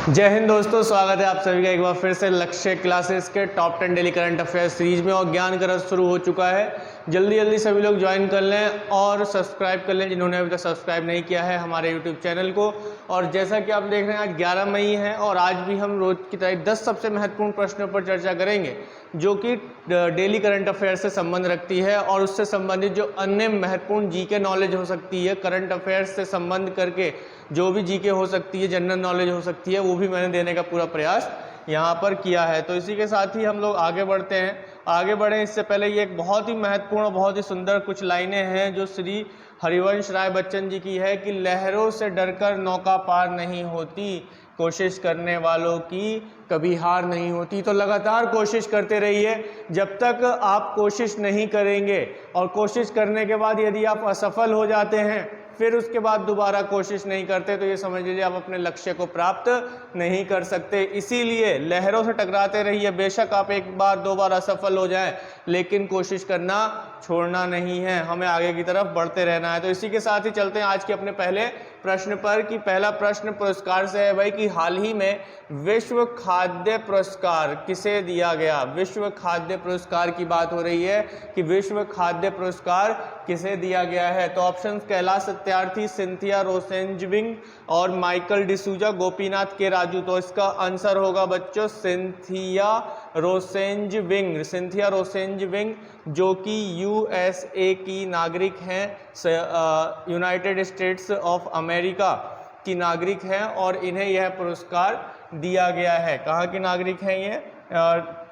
जय हिंद दोस्तों, स्वागत है आप सभी का एक बार फिर से लक्ष्य क्लासेस के top 10 daily current affair series में। और ज्ञान गरज शुरू हो चुका है। जल्दी जल्दी सभी लोग ज्वाइन कर लें और सब्सक्राइब कर लें जिन्होंने अभी तक सब्सक्राइब नहीं किया है हमारे यूट्यूब चैनल को। और जैसा कि आप देख रहे हैं, आज 11 मई है और आज भी हम रोज की तरह 10 सबसे महत्वपूर्ण प्रश्नों पर चर्चा करेंगे जो कि डेली करंट अफेयर से संबंध रखती है और उससे संबंधित जो अन्य महत्वपूर्ण जीके नॉलेज हो सकती है, करंट अफेयर्स से संबंध करके जो भी जीके हो सकती है, जनरल नॉलेज हो सकती है, वो भी मैंने देने का पूरा प्रयास यहाँ पर किया है। तो इसी के साथ ही हम लोग आगे बढ़ते हैं। आगे बढ़ें इससे पहले ये एक बहुत ही महत्वपूर्ण और बहुत ही सुंदर कुछ लाइनें हैं जो श्री हरिवंश राय बच्चन जी की है कि लहरों से डरकर नौका पार नहीं होती, कोशिश करने वालों की कभी हार नहीं होती। तो लगातार कोशिश करते रहिए। जब तक आप कोशिश नहीं करेंगे और कोशिश करने के बाद यदि आप असफल हो जाते हैं, फिर उसके बाद दोबारा कोशिश नहीं करते, तो ये समझ लीजिए आप अपने लक्ष्य को प्राप्त नहीं कर सकते। इसीलिए लहरों से टकराते रहिए। बेशक आप एक बार दो बार असफल हो जाएं, लेकिन कोशिश करना छोड़ना नहीं है, हमें आगे की तरफ बढ़ते रहना है। तो इसी के साथ ही चलते हैं आज के अपने पहले प्रश्न पर कि पहला प्रश्न पुरस्कार से है भाई कि हाल ही में विश्व खाद्य पुरस्कार किसे दिया गया। विश्व खाद्य पुरस्कार की बात हो रही है कि विश्व खाद्य पुरस्कार किसे दिया गया है। तो ऑप्शंस कैलाश सत्यार्थी, सिंथिया रोसेंजविंग और माइकल डिसूजा, गोपीनाथ के राजू। तो इसका आंसर होगा बच्चों सिंथिया रोसेंजविंग। सिंथिया रोसेंजविंग जो कि यूएसए की नागरिक हैं, यूनाइटेड स्टेट्स ऑफ अमेरिका की नागरिक हैं और इन्हें यह पुरस्कार दिया गया है। कहाँ की नागरिक हैं ये?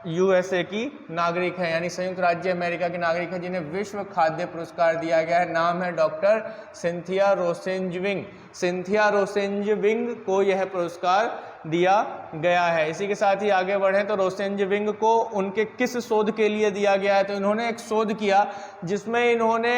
यूएसए की नागरिक है, यानी संयुक्त राज्य अमेरिका की नागरिक है, जिन्हें विश्व खाद्य पुरस्कार दिया गया है। नाम है डॉक्टर सिंथिया रोसेंजविंग। सिंथिया रोसेंजविंग को यह पुरस्कार दिया गया है। इसी के साथ ही आगे बढ़ें तो रोसेंजविंग को उनके किस शोध के लिए दिया गया है? तो इन्होंने एक शोध किया जिसमें इन्होंने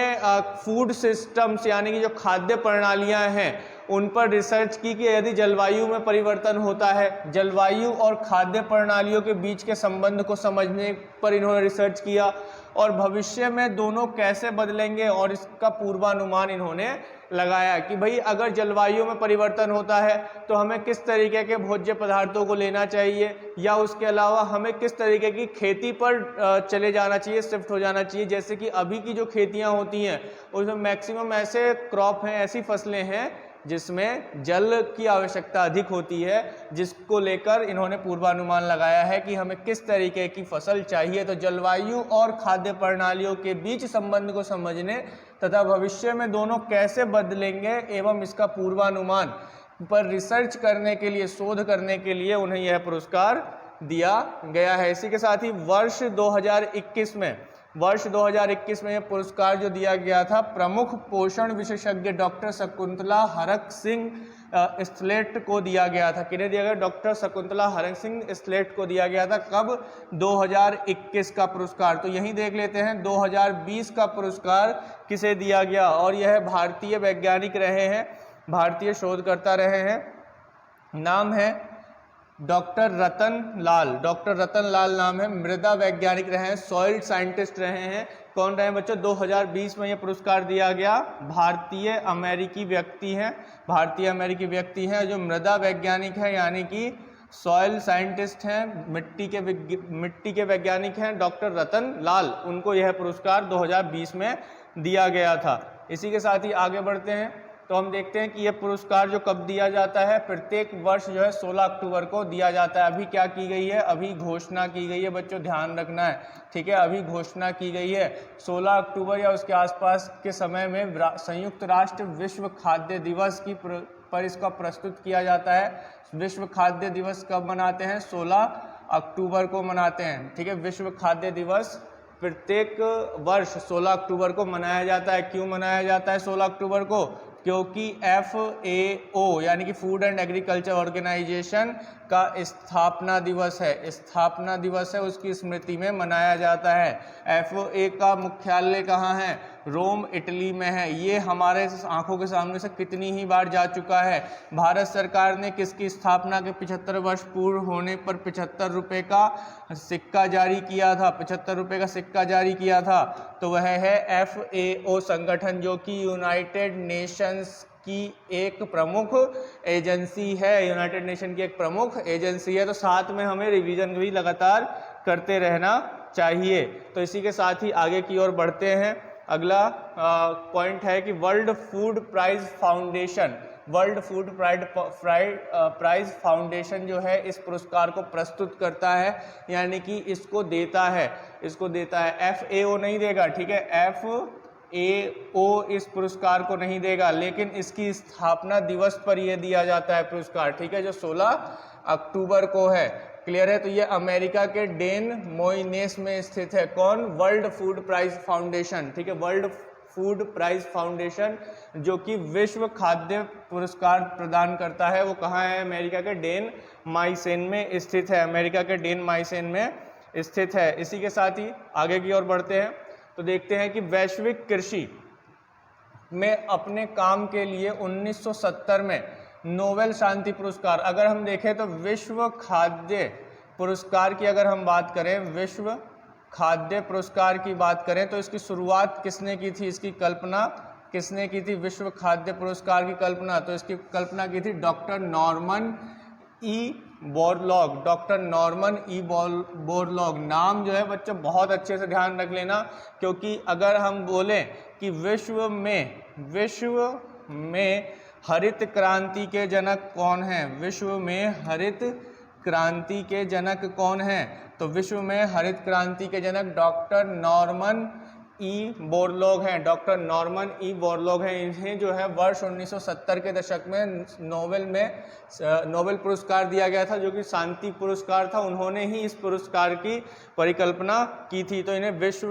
फूड सिस्टम्स यानी कि जो खाद्य प्रणालियां हैं उन पर रिसर्च की कि यदि जलवायु में परिवर्तन होता है, जलवायु और खाद्य प्रणालियों के बीच के संबंध को समझने पर इन्होंने रिसर्च किया और भविष्य में दोनों कैसे बदलेंगे और इसका पूर्वानुमान इन्होंने लगाया कि भाई अगर जलवायु में परिवर्तन होता है तो हमें किस तरीके के भोज्य पदार्थों को लेना चाहिए, या उसके अलावा हमें किस तरीके की खेती पर चले जाना चाहिए, शिफ्ट हो जाना चाहिए। जैसे कि अभी की जो खेतियां होती हैं उसमें मैक्सिमम ऐसे क्रॉप हैं, ऐसी फसलें हैं जिसमें जल की आवश्यकता अधिक होती है, जिसको लेकर इन्होंने पूर्वानुमान लगाया है कि हमें किस तरीके की फसल चाहिए। तो जलवायु और खाद्य प्रणालियों के बीच संबंध को समझने तथा भविष्य में दोनों कैसे बदलेंगे एवं इसका पूर्वानुमान पर रिसर्च करने के लिए, शोध करने के लिए उन्हें यह पुरस्कार दिया गया है। इसी के साथ ही वर्ष 2021 में यह पुरस्कार जो दिया गया था प्रमुख पोषण विशेषज्ञ डॉक्टर शकुंतला हरक सिंह स्लेट को दिया गया था। किन्हें दिया गया? डॉक्टर शकुंतला हरक सिंह स्लेट को दिया गया था। कब? 2021 का पुरस्कार। तो यही देख लेते हैं 2020 का पुरस्कार किसे दिया गया। और यह भारतीय वैज्ञानिक रहे हैं, भारतीय शोधकर्ता रहे हैं। नाम है डॉक्टर रतन लाल। डॉक्टर रतन लाल नाम है, मृदा वैज्ञानिक रहे हैं, सॉइल साइंटिस्ट रहे हैं। कौन रहे हैं बच्चों? 2020 में यह पुरस्कार दिया गया। भारतीय अमेरिकी व्यक्ति हैं, भारतीय अमेरिकी व्यक्ति हैं जो मृदा वैज्ञानिक है, यानी कि सॉइल साइंटिस्ट हैं, मिट्टी के वैज्ञानिक हैं, डॉक्टर रतन लाल। उनको यह पुरस्कार 2020 में दिया गया था। इसी के साथ ही आगे बढ़ते हैं तो हम देखते हैं कि यह पुरस्कार जो कब दिया जाता है, प्रत्येक वर्ष जो है 16 अक्टूबर को दिया जाता है। अभी क्या की गई है? अभी घोषणा की गई है बच्चों, ध्यान रखना है, ठीक है। अभी घोषणा की गई है 16 अक्टूबर या उसके आसपास के समय में संयुक्त राष्ट्र विश्व खाद्य दिवस की पर इसका प्रस्तुत किया जाता है। विश्व खाद्य दिवस कब मनाते हैं? 16 अक्टूबर को मनाते हैं, ठीक है। विश्व खाद्य दिवस प्रत्येक वर्ष 16 अक्टूबर को मनाया जाता है। क्यों मनाया जाता है 16 अक्टूबर को? क्योंकि FAO यानी कि फूड एंड एग्रीकल्चर ऑर्गेनाइजेशन का स्थापना दिवस है, स्थापना दिवस है, उसकी स्मृति में मनाया जाता है। FAO का मुख्यालय कहाँ है? रोम, इटली में है। ये हमारे आंखों के सामने से कितनी ही बार जा चुका है। भारत सरकार ने किसकी स्थापना के 75 वर्ष पूर्ण होने पर 75 रुपये का सिक्का जारी किया था, 75 रुपये का सिक्का जारी किया था। तो वह है FAO संगठन, जो कि यूनाइटेड नेशंस की एक प्रमुख एजेंसी है, यूनाइटेड नेशन की एक प्रमुख एजेंसी है। तो साथ में हमें रिवीजन भी लगातार करते रहना चाहिए। तो इसी के साथ ही आगे की ओर बढ़ते हैं। अगला पॉइंट है कि World Food Prize Foundation, World Food Prize Foundation जो है इस पुरस्कार को प्रस्तुत करता है, यानी कि इसको देता है, FAO नहीं देगा, ठीक है, FAO इस पुरस्कार को नहीं देगा, लेकिन इसकी स्थापना दिवस पर यह दिया जाता है पुरस्कार, ठीक है, जो 16 अक्टूबर को है। क्लियर है? तो ये अमेरिका के डेन मोइनेस में स्थित है। कौन? वर्ल्ड फूड प्राइज फाउंडेशन, ठीक है, वर्ल्ड फूड प्राइज फाउंडेशन जो कि विश्व खाद्य पुरस्कार प्रदान करता है, वो कहाँ है? अमेरिका के डेन माइसेन में स्थित है, अमेरिका के डेन माइसेन में स्थित है। इसी के साथ ही आगे की ओर बढ़ते हैं तो देखते हैं कि वैश्विक कृषि में अपने काम के लिए 1970 में नोबेल शांति पुरस्कार, अगर हम देखें तो विश्व खाद्य पुरस्कार की अगर हम बात करें, विश्व खाद्य पुरस्कार की बात करें तो इसकी शुरुआत किसने की थी, इसकी कल्पना किसने की थी? विश्व खाद्य पुरस्कार की कल्पना, तो इसकी कल्पना की थी doctor Norman E Borlaug, doctor Norman E Borlaug. नाम जो है बच्चे बहुत अच्छे से ध्यान रख लेना, क्योंकि अगर हम बोलें कि विश्व में हरित क्रांति के जनक कौन है, विश्व में हरित क्रांति के जनक कौन है, तो विश्व में हरित क्रांति के जनक डॉक्टर नॉर्मन ई बोरलॉग हैं, डॉक्टर नॉर्मन ई बोरलॉग हैं। इन्हें जो है वर्ष 1970 के दशक में नोबेल पुरस्कार दिया गया था, जो कि शांति पुरस्कार था। उन्होंने ही इस पुरस्कार की परिकल्पना की थी, तो इन्हें विश्व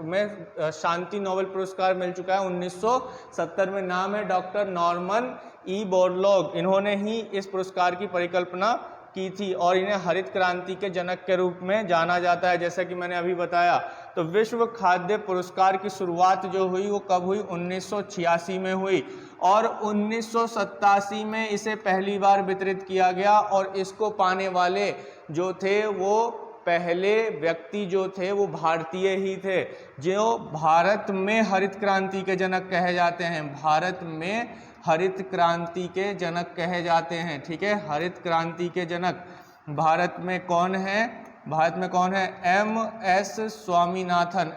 में शांति नोबेल पुरस्कार मिल चुका है 1970 में। नाम है डॉक्टर नॉर्मन ई बोरलॉग, इन्होंने ही इस पुरस्कार की परिकल्पना की थी और इन्हें हरित क्रांति के जनक के रूप में जाना जाता है, जैसा कि मैंने अभी बताया। तो विश्व खाद्य पुरस्कार की शुरुआत जो हुई वो कब हुई? 1986 में हुई, और 1987 में इसे पहली बार वितरित किया गया, और इसको पाने वाले जो थे वो पहले व्यक्ति जो थे वो भारतीय ही थे, जो भारत में हरित क्रांति के जनक कहे जाते हैं, भारत में हरित क्रांति के जनक कहे जाते हैं, ठीक है, हरित क्रांति के जनक भारत में कौन है? भारत में कौन है? MS स्वामीनाथन,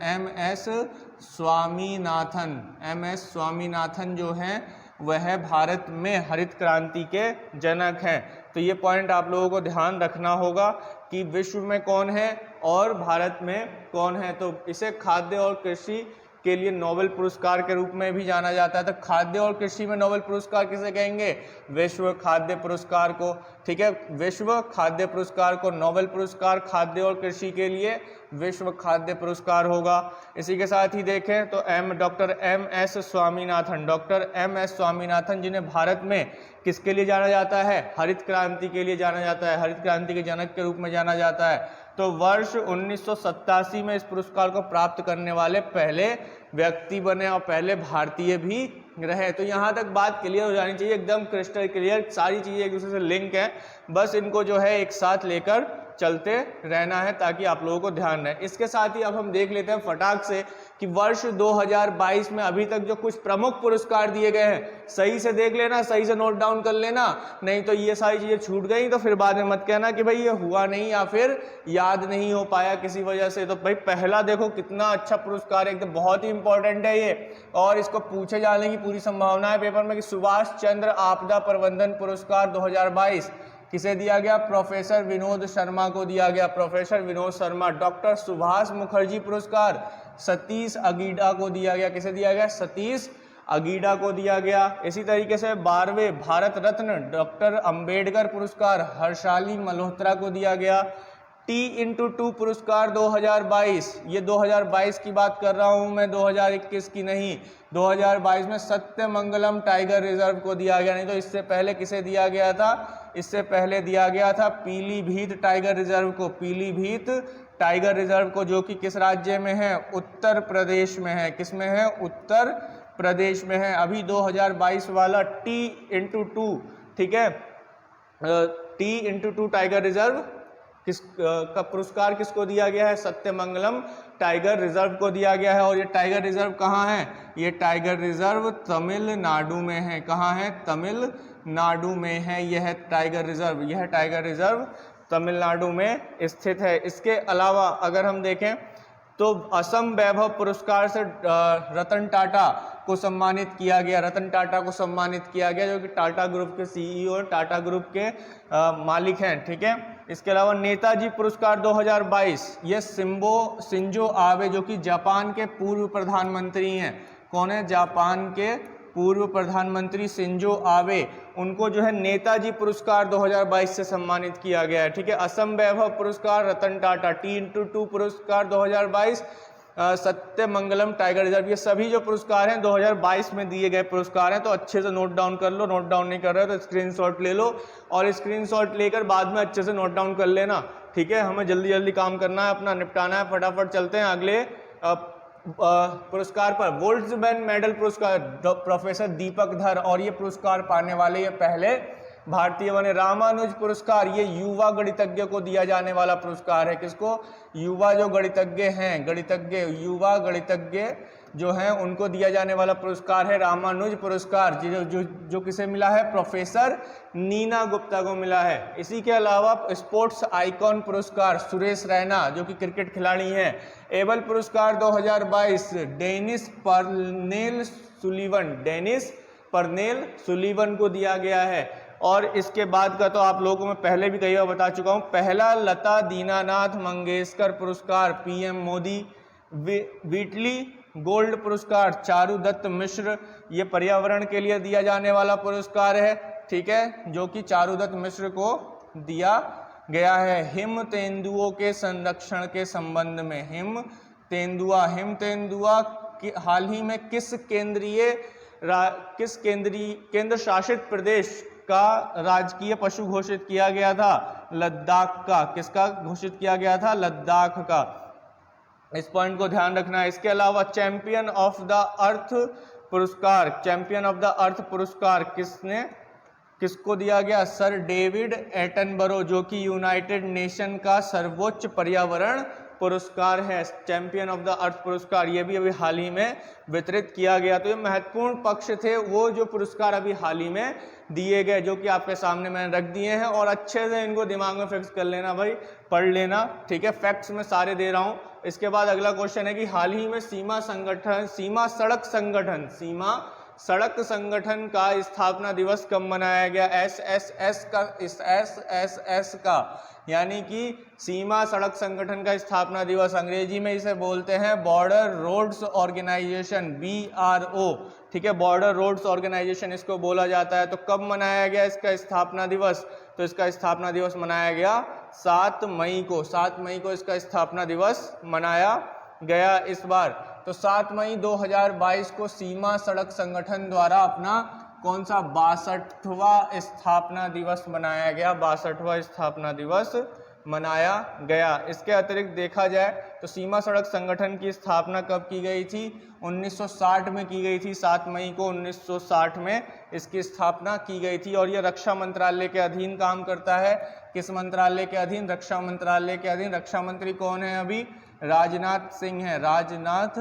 MS स्वामीनाथन जो हैं वह भारत में हरित क्रांति के जनक हैं। तो ये पॉइंट आप लोगों को ध्यान रखना होगा कि विश्व में कौन है और भारत में कौन है। तो इसे खाद्य और कृषि के लिए नोबेल पुरस्कार के रूप में भी जाना जाता है। तो खाद्य और कृषि में नोबेल पुरस्कार किसे कहेंगे? विश्व खाद्य पुरस्कार को, ठीक है, विश्व खाद्य पुरस्कार को। नोबेल पुरस्कार खाद्य और कृषि के लिए विश्व खाद्य पुरस्कार होगा। इसी के साथ ही देखें तो doctor MS Swaminathan, doctor MS Swaminathan जिन्हें भारत में किसके लिए जाना जाता है? हरित क्रांति के लिए जाना जाता है, हरित क्रांति के जनक के रूप में जाना जाता है। तो वर्ष 1987 में इस पुरस्कार को प्राप्त करने वाले पहले व्यक्ति बने और पहले भारतीय भी रहे। तो यहाँ तक बात क्लियर हो जानी चाहिए, एकदम क्रिस्टल क्लियर, सारी चीज़ें एक दूसरे से लिंक है, बस इनको जो है एक साथ लेकर चलते रहना है ताकि आप लोगों को ध्यान रहे। इसके साथ ही अब हम देख लेते हैं फटाक से कि वर्ष 2022 में अभी तक जो कुछ प्रमुख पुरस्कार दिए गए हैं, सही से देख लेना, सही से नोट डाउन कर लेना, नहीं तो ये सारी चीज़ें छूट गई तो फिर बाद में मत कहना कि भाई ये हुआ नहीं या फिर याद नहीं हो पाया किसी वजह से। तो भाई पहला देखो कितना अच्छा पुरस्कार है, एकदम बहुत ही इंपॉर्टेंट है ये, और इसको पूछे जाने की पूरी संभावना है पेपर में कि सुभाष चंद्र आपदा प्रबंधन पुरस्कार 2022 किसे दिया गया? प्रोफेसर विनोद शर्मा को दिया गया, प्रोफेसर विनोद शर्मा। डॉक्टर सुभाष मुखर्जी पुरस्कार सतीश अगीडा को दिया गया, किसे दिया गया? सतीश अगीडा को दिया गया। इसी तरीके से 12वें भारत रत्न डॉक्टर अंबेडकर पुरस्कार हर्षाली मल्होत्रा को दिया गया। T/2 पुरस्कार 2022, ये 2022 की बात कर रहा हूँ मैं, 2021 की नहीं। 2022 में सत्यमंगलम टाइगर रिजर्व को दिया गया, नहीं तो इससे पहले किसे दिया गया था? इससे पहले दिया गया था पीलीभीत टाइगर रिजर्व को, पीलीभीत टाइगर रिजर्व को, जो कि किस राज्य में है? उत्तर प्रदेश में है। किस में है? उत्तर प्रदेश में है। अभी 2022 वाला T/2, ठीक है, T/2 टाइगर रिजर्व का पुरस्कार किसको दिया गया है? सत्यमंगलम टाइगर रिजर्व को दिया गया है। और ये टाइगर रिजर्व कहाँ है? ये टाइगर रिजर्व तमिलनाडु में है। कहाँ है? तमिलनाडु में है यह टाइगर रिजर्व। यह टाइगर रिजर्व तमिलनाडु में स्थित है। इसके अलावा अगर हम देखें तो असम वैभव पुरस्कार से रतन टाटा को सम्मानित किया गया। रतन टाटा को सम्मानित किया गया जो कि टाटा ग्रुप के सीईओ और टाटा ग्रुप के मालिक हैं। ठीक है। इसके अलावा नेताजी पुरस्कार 2022 ये शिंजो आबे जो कि जापान के पूर्व प्रधानमंत्री हैं। कौन है? जापान के पूर्व प्रधानमंत्री शिंजो आबे, उनको जो है नेताजी पुरस्कार 2022 से सम्मानित किया गया है। ठीक है। असम वैभव पुरस्कार रतन टाटा, T×2 पुरस्कार 2022 सत्यमंगलम टाइगर रिजर्व, ये सभी जो पुरस्कार हैं 2022 में दिए गए पुरस्कार हैं। तो अच्छे से नोट डाउन कर लो। नोट डाउन नहीं कर रहे हो तो स्क्रीनशॉट ले लो और स्क्रीनशॉट लेकर बाद में अच्छे से नोट डाउन कर लेना। ठीक है। हमें जल्दी जल्दी काम करना है, अपना निपटाना है। फटाफट चलते हैं अगले पुरस्कार पर। वोल्ट्जमैन मेडल पुरस्कार प्रोफेसर दीपक धर, और ये पुरस्कार पाने वाले ये पहले भारतीय बने। रामानुज पुरस्कार ये युवा गणितज्ञ को दिया जाने वाला पुरस्कार है। किसको? युवा जो गणितज्ञ हैं, गणितज्ञ युवा गणितज्ञ जो हैं उनको दिया जाने वाला पुरस्कार है रामानुज पुरस्कार, जो किसे मिला है? प्रोफेसर नीना गुप्ता को मिला है। इसी के अलावा स्पोर्ट्स आइकॉन पुरस्कार सुरेश रैना जो कि क्रिकेट खिलाड़ी हैं। एबल पुरस्कार 2022 डेनिस पर्नेल सुलीवन को दिया गया है। और इसके बाद का तो आप लोगों को मैं पहले भी कई बार बता चुका हूँ। पहला लता दीनानाथ मंगेशकर पुरस्कार पीएम मोदी। व्हीटली गोल्ड पुरस्कार चारुदत्त मिश्र, ये पर्यावरण के लिए दिया जाने वाला पुरस्कार है। ठीक है, जो कि चारुदत्त मिश्र को दिया गया है। हिम तेंदुओं के संरक्षण के संबंध में हिम तेंदुआ हाल ही में किस केंद्र शासित प्रदेश का राजकीय पशु घोषित किया गया था? लद्दाख का। किसका घोषित किया गया था? लद्दाख का। इस पॉइंट को ध्यान रखना है। इसके अलावा चैंपियन ऑफ द अर्थ पुरस्कार किसको दिया गया? सर डेविड एटनबरो, जो कि यूनाइटेड नेशन का सर्वोच्च पर्यावरण पुरस्कार है। चैंपियन ऑफ द अर्थ पुरस्कार ये भी अभी हाल ही में वितरित किया गया। तो ये महत्वपूर्ण पक्ष थे वो जो पुरस्कार अभी हाल ही में दिए गए, जो कि आपके सामने मैंने रख दिए हैं। और अच्छे से इनको दिमाग में फिक्स कर लेना भाई, पढ़ लेना। ठीक है, फैक्ट्स मैं सारे दे रहा हूँ। इसके बाद अगला क्वेश्चन है कि हाल ही में सीमा सड़क संगठन का स्थापना दिवस कब मनाया गया? एसएसएस का यानी कि सीमा सड़क संगठन का स्थापना दिवस, अंग्रेजी में इसे बोलते हैं बॉर्डर रोड्स ऑर्गेनाइजेशन, BRO। ठीक है, बॉर्डर रोड्स ऑर्गेनाइजेशन इसको बोला जाता है। तो कब मनाया गया इसका स्थापना दिवस? तो इसका स्थापना दिवस मनाया गया 7 मई को। 7 मई को इसका स्थापना दिवस मनाया गया इस बार। तो 7 मई 2022 को सीमा सड़क संगठन द्वारा अपना कौन सा 62वां स्थापना दिवस मनाया गया? 62वां स्थापना दिवस मनाया गया। इसके अतिरिक्त देखा जाए तो सीमा सड़क संगठन की स्थापना कब की गई थी? 1960 में की गई थी। 7 मई को 1960 में इसकी स्थापना की गई थी। और यह रक्षा मंत्रालय के अधीन काम करता है। किस मंत्रालय के अधीन? रक्षा मंत्रालय के अधीन। रक्षा मंत्री कौन है अभी? राजनाथ सिंह है। राजनाथ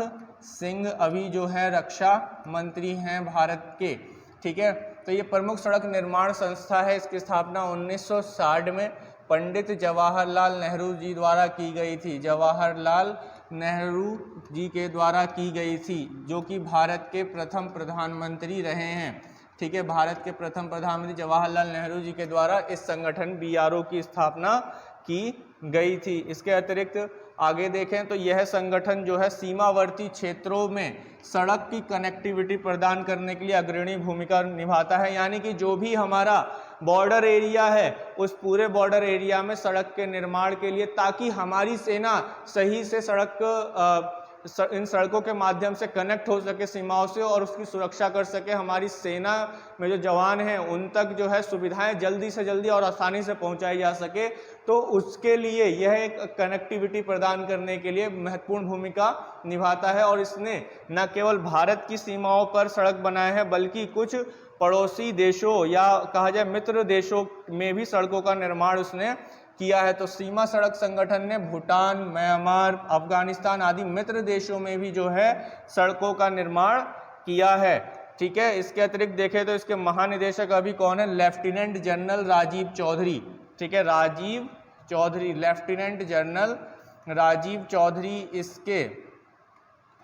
सिंह अभी जो है रक्षा मंत्री हैं भारत के। ठीक है, तो ये प्रमुख सड़क निर्माण संस्था है। इसकी स्थापना 1960 में पंडित जवाहरलाल नेहरू जी द्वारा की गई थी। जवाहरलाल नेहरू जी के द्वारा की गई थी, जो कि भारत के प्रथम प्रधानमंत्री रहे हैं। ठीक है, भारत के प्रथम प्रधानमंत्री जवाहरलाल नेहरू जी के द्वारा इस संगठन BRO की स्थापना की गई थी। इसके अतिरिक्त आगे देखें तो यह संगठन जो है सीमावर्ती क्षेत्रों में सड़क की कनेक्टिविटी प्रदान करने के लिए अग्रणी भूमिका निभाता है। यानी कि जो भी हमारा बॉर्डर एरिया है उस पूरे बॉर्डर एरिया में सड़क के निर्माण के लिए, ताकि हमारी सेना सही से इन सड़कों के माध्यम से कनेक्ट हो सके सीमाओं से और उसकी सुरक्षा कर सके। हमारी सेना में जो जवान हैं उन तक जो है सुविधाएं जल्दी से जल्दी और आसानी से पहुंचाई जा सके। तो उसके लिए यह एक कनेक्टिविटी प्रदान करने के लिए महत्वपूर्ण भूमिका निभाता है। और इसने न केवल भारत की सीमाओं पर सड़क बनाए हैं, बल्कि कुछ पड़ोसी देशों या कहा जाए मित्र देशों में भी सड़कों का निर्माण उसने किया है। तो सीमा सड़क संगठन ने भूटान, म्यांमार, अफगानिस्तान आदि मित्र देशों में भी जो है सड़कों का निर्माण किया है। ठीक है, इसके अतिरिक्त देखें तो इसके महानिदेशक अभी कौन है? Lieutenant general Rajiv Chaudhary. ठीक है, राजीव चौधरी, लेफ्टिनेंट जनरल राजीव चौधरी इसके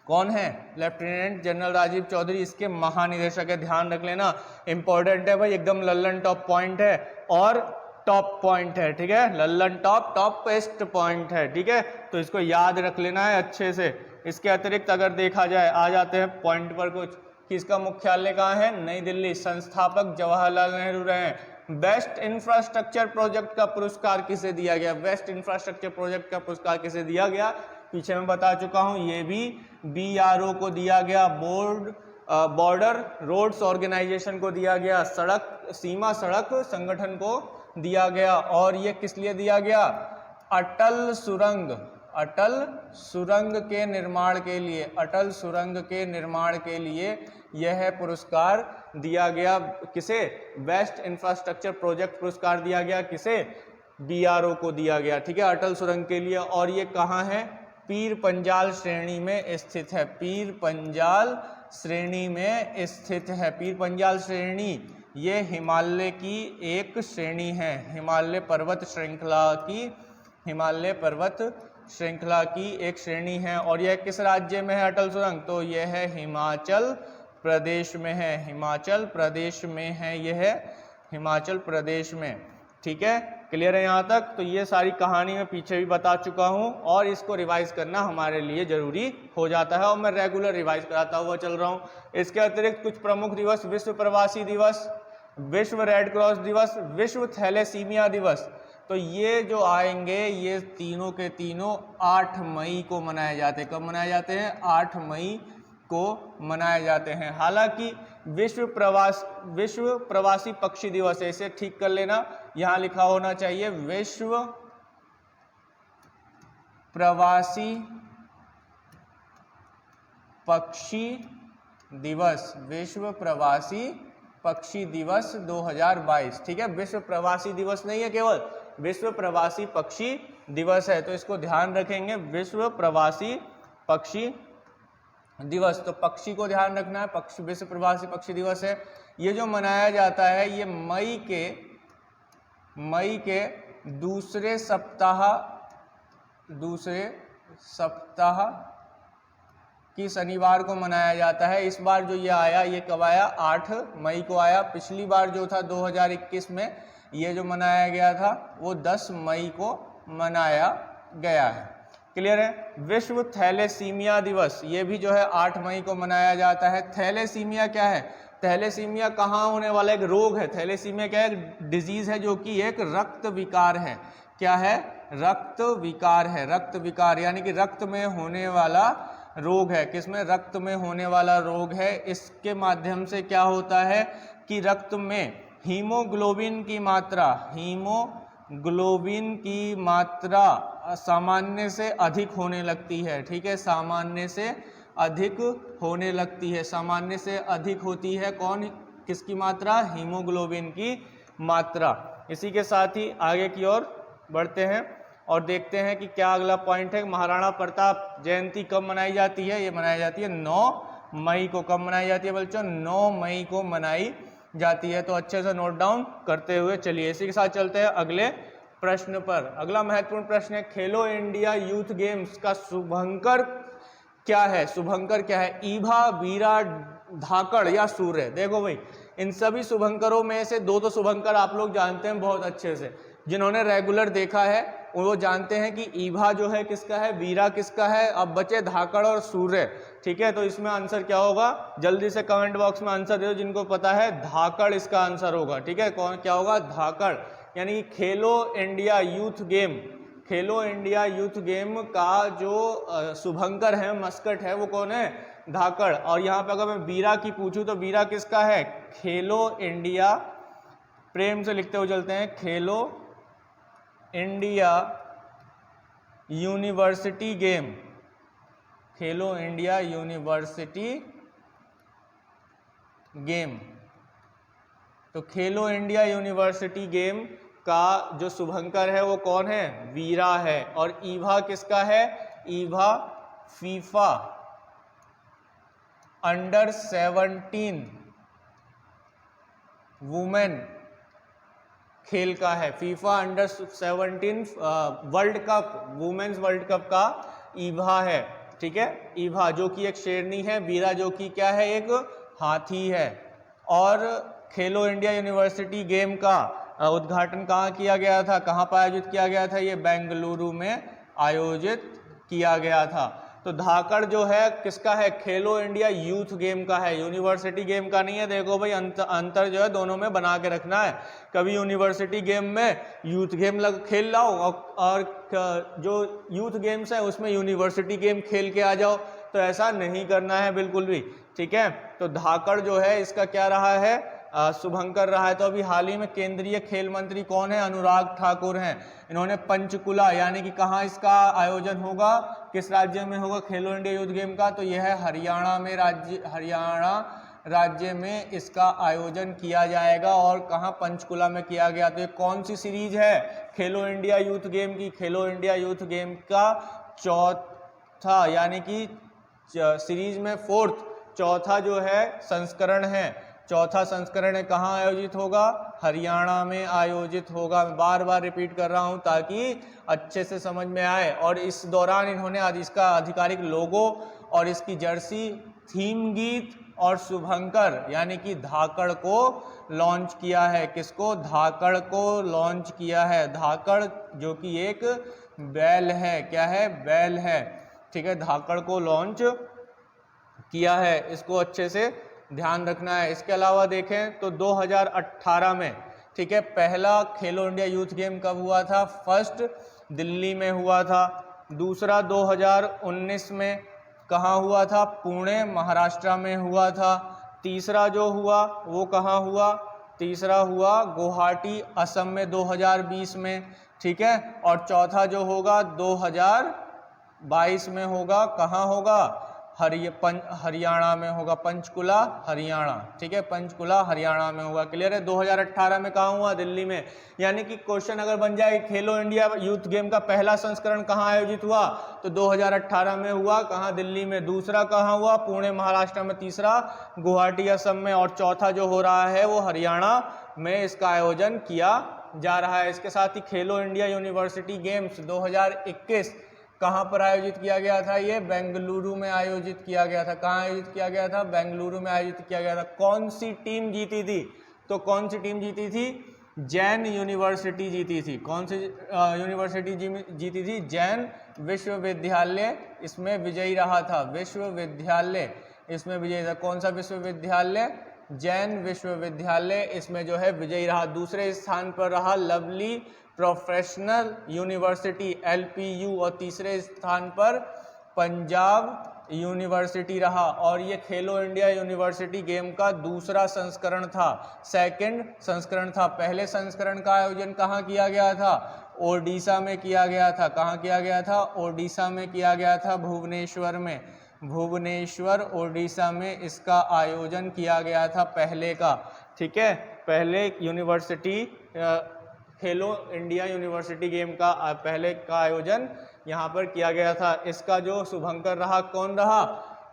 कौन है? लेफ्टिनेंट जनरल राजीव चौधरी इसके महानिदेशक है। ध्यान रख लेना, इंपॉर्टेंट है भाई, एकदम लल्लन टॉप पॉइंट है और टॉप पॉइंट है। ठीक है, लल्लन टॉप बेस्ट पॉइंट है। ठीक है, तो इसको याद रख लेना है अच्छे से। इसके अतिरिक्त अगर देखा जाए, आ जाते हैं पॉइंट पर कुछ, कि इसका मुख्यालय कहाँ है? नई दिल्ली। संस्थापक जवाहरलाल नेहरू रहे। बेस्ट इंफ्रास्ट्रक्चर प्रोजेक्ट का पुरस्कार किसे दिया गया? बेस्ट इंफ्रास्ट्रक्चर प्रोजेक्ट का पुरस्कार किसे दिया गया? पीछे मैं बता चुका हूं, ये भी BRO को दिया गया, बॉर्डर रोड्स ऑर्गेनाइजेशन को दिया गया, सीमा सड़क संगठन को दिया गया। और ये किस लिए दिया गया? अटल सुरंग के निर्माण के लिए, अटल सुरंग के निर्माण के लिए यह पुरस्कार दिया गया। किसे? बेस्ट इंफ्रास्ट्रक्चर प्रोजेक्ट पुरस्कार दिया गया। किसे? BRO को दिया गया। ठीक है, अटल सुरंग के लिए। और ये कहाँ है? पीर पंजाल श्रेणी में स्थित है। पीर पंजाल श्रेणी में स्थित है। पीर पंजाल श्रेणी ये हिमालय की एक श्रेणी है, हिमालय पर्वत श्रृंखला की एक श्रेणी है। और यह किस राज्य में है अटल सुरंग? तो यह है हिमाचल प्रदेश में है। हिमाचल प्रदेश में है, यह है हिमाचल प्रदेश में। ठीक है, क्लियर है यहाँ तक? तो ये सारी कहानी मैं पीछे भी बता चुका हूँ और इसको रिवाइज करना हमारे लिए जरूरी हो जाता है और मैं रेगुलर रिवाइज कराता हुआ चल रहा हूँ। इसके अतिरिक्त कुछ प्रमुख दिवस: विश्व प्रवासी दिवस, विश्व रेड क्रॉस दिवस, विश्व थैलेसीमिया दिवस। तो ये जो आएंगे ये तीनों के तीनों 8 मई को मनाए जाते हैं। कब मनाए जाते हैं? 8 मई को मनाए जाते हैं। हालांकि विश्व प्रवासी पक्षी दिवस है, इसे ठीक कर लेना, यहां लिखा होना चाहिए विश्व प्रवासी पक्षी दिवस, विश्व प्रवासी पक्षी दिवस 2022। ठीक है, विश्व प्रवासी दिवस नहीं है, केवल विश्व प्रवासी पक्षी दिवस है। तो इसको ध्यान रखेंगे, विश्व प्रवासी पक्षी दिवस। तो पक्षी को ध्यान रखना है, पक्षी विश्व प्रवासी पक्षी दिवस है। ये जो मनाया जाता है ये मई के दूसरे सप्ताह की शनिवार को मनाया जाता है। इस बार जो ये आया, ये कब आया? 8 मई को आया। पिछली बार जो था 2021 में ये जो मनाया गया था वो 10 मई को मनाया गया है। क्लियर है? विश्व थैलेसीमिया दिवस ये भी जो है 8 मई को मनाया जाता है। थैलेसीमिया क्या है? थैलेसीमिया कहाँ होने वाला एक रोग है। थैलेसीमिया क्या है? एक डिजीज है जो कि एक रक्त विकार है। क्या है? रक्त विकार है। रक्त विकार यानी कि रक्त में होने वाला रोग है। किसमें? रक्त में होने वाला रोग है। इसके माध्यम से क्या होता है कि रक्त में हीमोग्लोबिन की मात्रा सामान्य से अधिक होने लगती है। ठीक है, सामान्य से अधिक होने लगती है। सामान्य से अधिक होती है कौन? किसकी मात्रा? हीमोग्लोबिन की मात्रा। इसी के साथ ही आगे की ओर बढ़ते हैं और देखते हैं कि क्या अगला पॉइंट है। महाराणा प्रताप जयंती कब मनाई जाती है? ये मनाई जाती है 9 मई को। कब मनाई जाती है बच्चों? 9 मई को मनाई जाती है। तो अच्छे से नोट डाउन करते हुए चलिए। इसी के साथ चलते हैं अगले प्रश्न पर। अगला महत्वपूर्ण प्रश्न है, खेलो इंडिया यूथ गेम्स का शुभंकर क्या है? शुभंकर क्या है? ईभा, वीरा, धाकड़ या सूर्य? देखो भाई, इन सभी शुभंकरों में से दो तो शुभंकर आप लोग जानते हैं बहुत अच्छे से, जिन्होंने रेगुलर देखा है वो जानते हैं कि ईभा जो है किसका है, वीरा किसका है। अब बचे धाकड़ और सूर्य। ठीक है, तो इसमें आंसर क्या होगा? जल्दी से कमेंट बॉक्स में आंसर दे दो जिनको पता है। धाकड़ इसका आंसर होगा। ठीक है, कौन क्या होगा? धाकड़। यानी खेलो इंडिया यूथ गेम, खेलो इंडिया यूथ गेम का जो शुभंकर है, मस्कट है, वो कौन है? धाकड़। और यहाँ पे अगर मैं वीरा की पूछूं तो वीरा किसका है? खेलो इंडिया, प्रेम से लिखते हुए चलते हैं, खेलो इंडिया यूनिवर्सिटी गेम, खेलो इंडिया यूनिवर्सिटी गेम। तो खेलो इंडिया यूनिवर्सिटी गेम का जो शुभंकर है वो कौन है, वीरा है। और ईवा किसका है, ईवा फीफा अंडर 17 वुमेन खेल का है। FIFA under 17 World Cup, women's World Cup का ईवा है, ठीक है। ईवा जो कि एक शेरनी है, वीरा जो कि क्या है, एक हाथी है। और खेलो इंडिया यूनिवर्सिटी गेम का उद्घाटन कहाँ किया गया था, कहाँ पर आयोजित किया गया था, ये बेंगलुरु में आयोजित किया गया था। तो धाकड़ जो है किसका है, खेलो इंडिया यूथ गेम का है, यूनिवर्सिटी गेम का नहीं है। देखो भाई अंतर जो है दोनों में बना के रखना है। कभी यूनिवर्सिटी गेम में यूथ गेम खेल लाओ और जो यूथ गेम्स है उसमें यूनिवर्सिटी गेम खेल के आ जाओ, तो ऐसा नहीं करना है बिल्कुल भी, ठीक है। तो धाकड़ जो है इसका क्या रहा है, शुभंकर रहा है। तो अभी हाल ही में केंद्रीय खेल मंत्री कौन है, अनुराग ठाकुर हैं। इन्होंने पंचकुला यानी कि कहाँ इसका आयोजन होगा, किस राज्य में होगा खेलो इंडिया यूथ गेम का, तो यह है हरियाणा में, हरियाणा राज्य में इसका आयोजन किया जाएगा। और कहाँ, पंचकुला में किया गया। तो ये कौन सी सीरीज है खेलो इंडिया यूथ गेम की, खेलो इंडिया यूथ गेम का चौथा यानी कि सीरीज में चौथा जो है संस्करण है, चौथा संस्करण है। कहाँ आयोजित होगा, हरियाणा में आयोजित होगा। मैं बार बार रिपीट कर रहा हूं ताकि अच्छे से समझ में आए। और इस दौरान इन्होंने इसका आधिकारिक लोगो और इसकी जर्सी, थीम गीत और शुभंकर यानी कि धाकड़ को लॉन्च किया है। किसको, धाकड़ को लॉन्च किया है। धाकड़ जो कि एक बैल है, क्या है, बैल है, ठीक है। धाकड़ को लॉन्च किया है, इसको अच्छे से ध्यान रखना है। इसके अलावा देखें तो 2018 में, ठीक है, पहला खेलो इंडिया यूथ गेम कब हुआ था, फर्स्ट दिल्ली में हुआ था। दूसरा 2019 में कहाँ हुआ था, पुणे महाराष्ट्र में हुआ था। तीसरा जो हुआ वो कहाँ हुआ, तीसरा हुआ गुवाहाटी असम में 2020 में, ठीक है। और चौथा जो होगा 2022 में होगा, कहाँ होगा, हरियाणा में होगा, पंचकुला हरियाणा, ठीक है, पंचकुला हरियाणा में होगा। क्लियर है। 2018 में कहाँ हुआ, दिल्ली में। यानी कि क्वेश्चन अगर बन जाए खेलो इंडिया यूथ गेम का पहला संस्करण कहाँ आयोजित हुआ, तो 2018 में हुआ, कहाँ, दिल्ली में। दूसरा कहाँ हुआ, पुणे महाराष्ट्र में। तीसरा गुवाहाटी असम में। और चौथा जो हो रहा है वो हरियाणा में इसका आयोजन किया जा रहा है। इसके साथ ही खेलो इंडिया यूनिवर्सिटी गेम्स 2021 कहाँ पर आयोजित किया गया था, ये बेंगलुरु में आयोजित किया गया था। कहाँ आयोजित किया गया था, बेंगलुरु में आयोजित किया गया था। कौन सी टीम जीती थी, तो कौन सी टीम जीती थी, जैन यूनिवर्सिटी जीती थी। कौन सी यूनिवर्सिटी जीती थी, जैन विश्वविद्यालय इसमें विजयी रहा था। विश्वविद्यालय इसमें विजयी था। कौन सा विश्वविद्यालय, जैन विश्वविद्यालय इसमें जो है विजयी रहा। दूसरे स्थान पर रहा लवली प्रोफेशनल यूनिवर्सिटी LPU और तीसरे स्थान पर पंजाब यूनिवर्सिटी रहा। और ये खेलो इंडिया यूनिवर्सिटी गेम का दूसरा संस्करण था, सेकंड संस्करण था। पहले संस्करण का आयोजन कहाँ किया गया था, ओडिशा में किया गया था। कहाँ किया गया था, ओडिशा में किया गया था, भुवनेश्वर में। भुवनेश्वर ओडिशा में इसका आयोजन किया गया था पहले का, ठीक है। पहले यूनिवर्सिटी खेलो इंडिया यूनिवर्सिटी गेम का पहले का आयोजन यहाँ पर किया गया था। इसका जो शुभंकर रहा कौन रहा,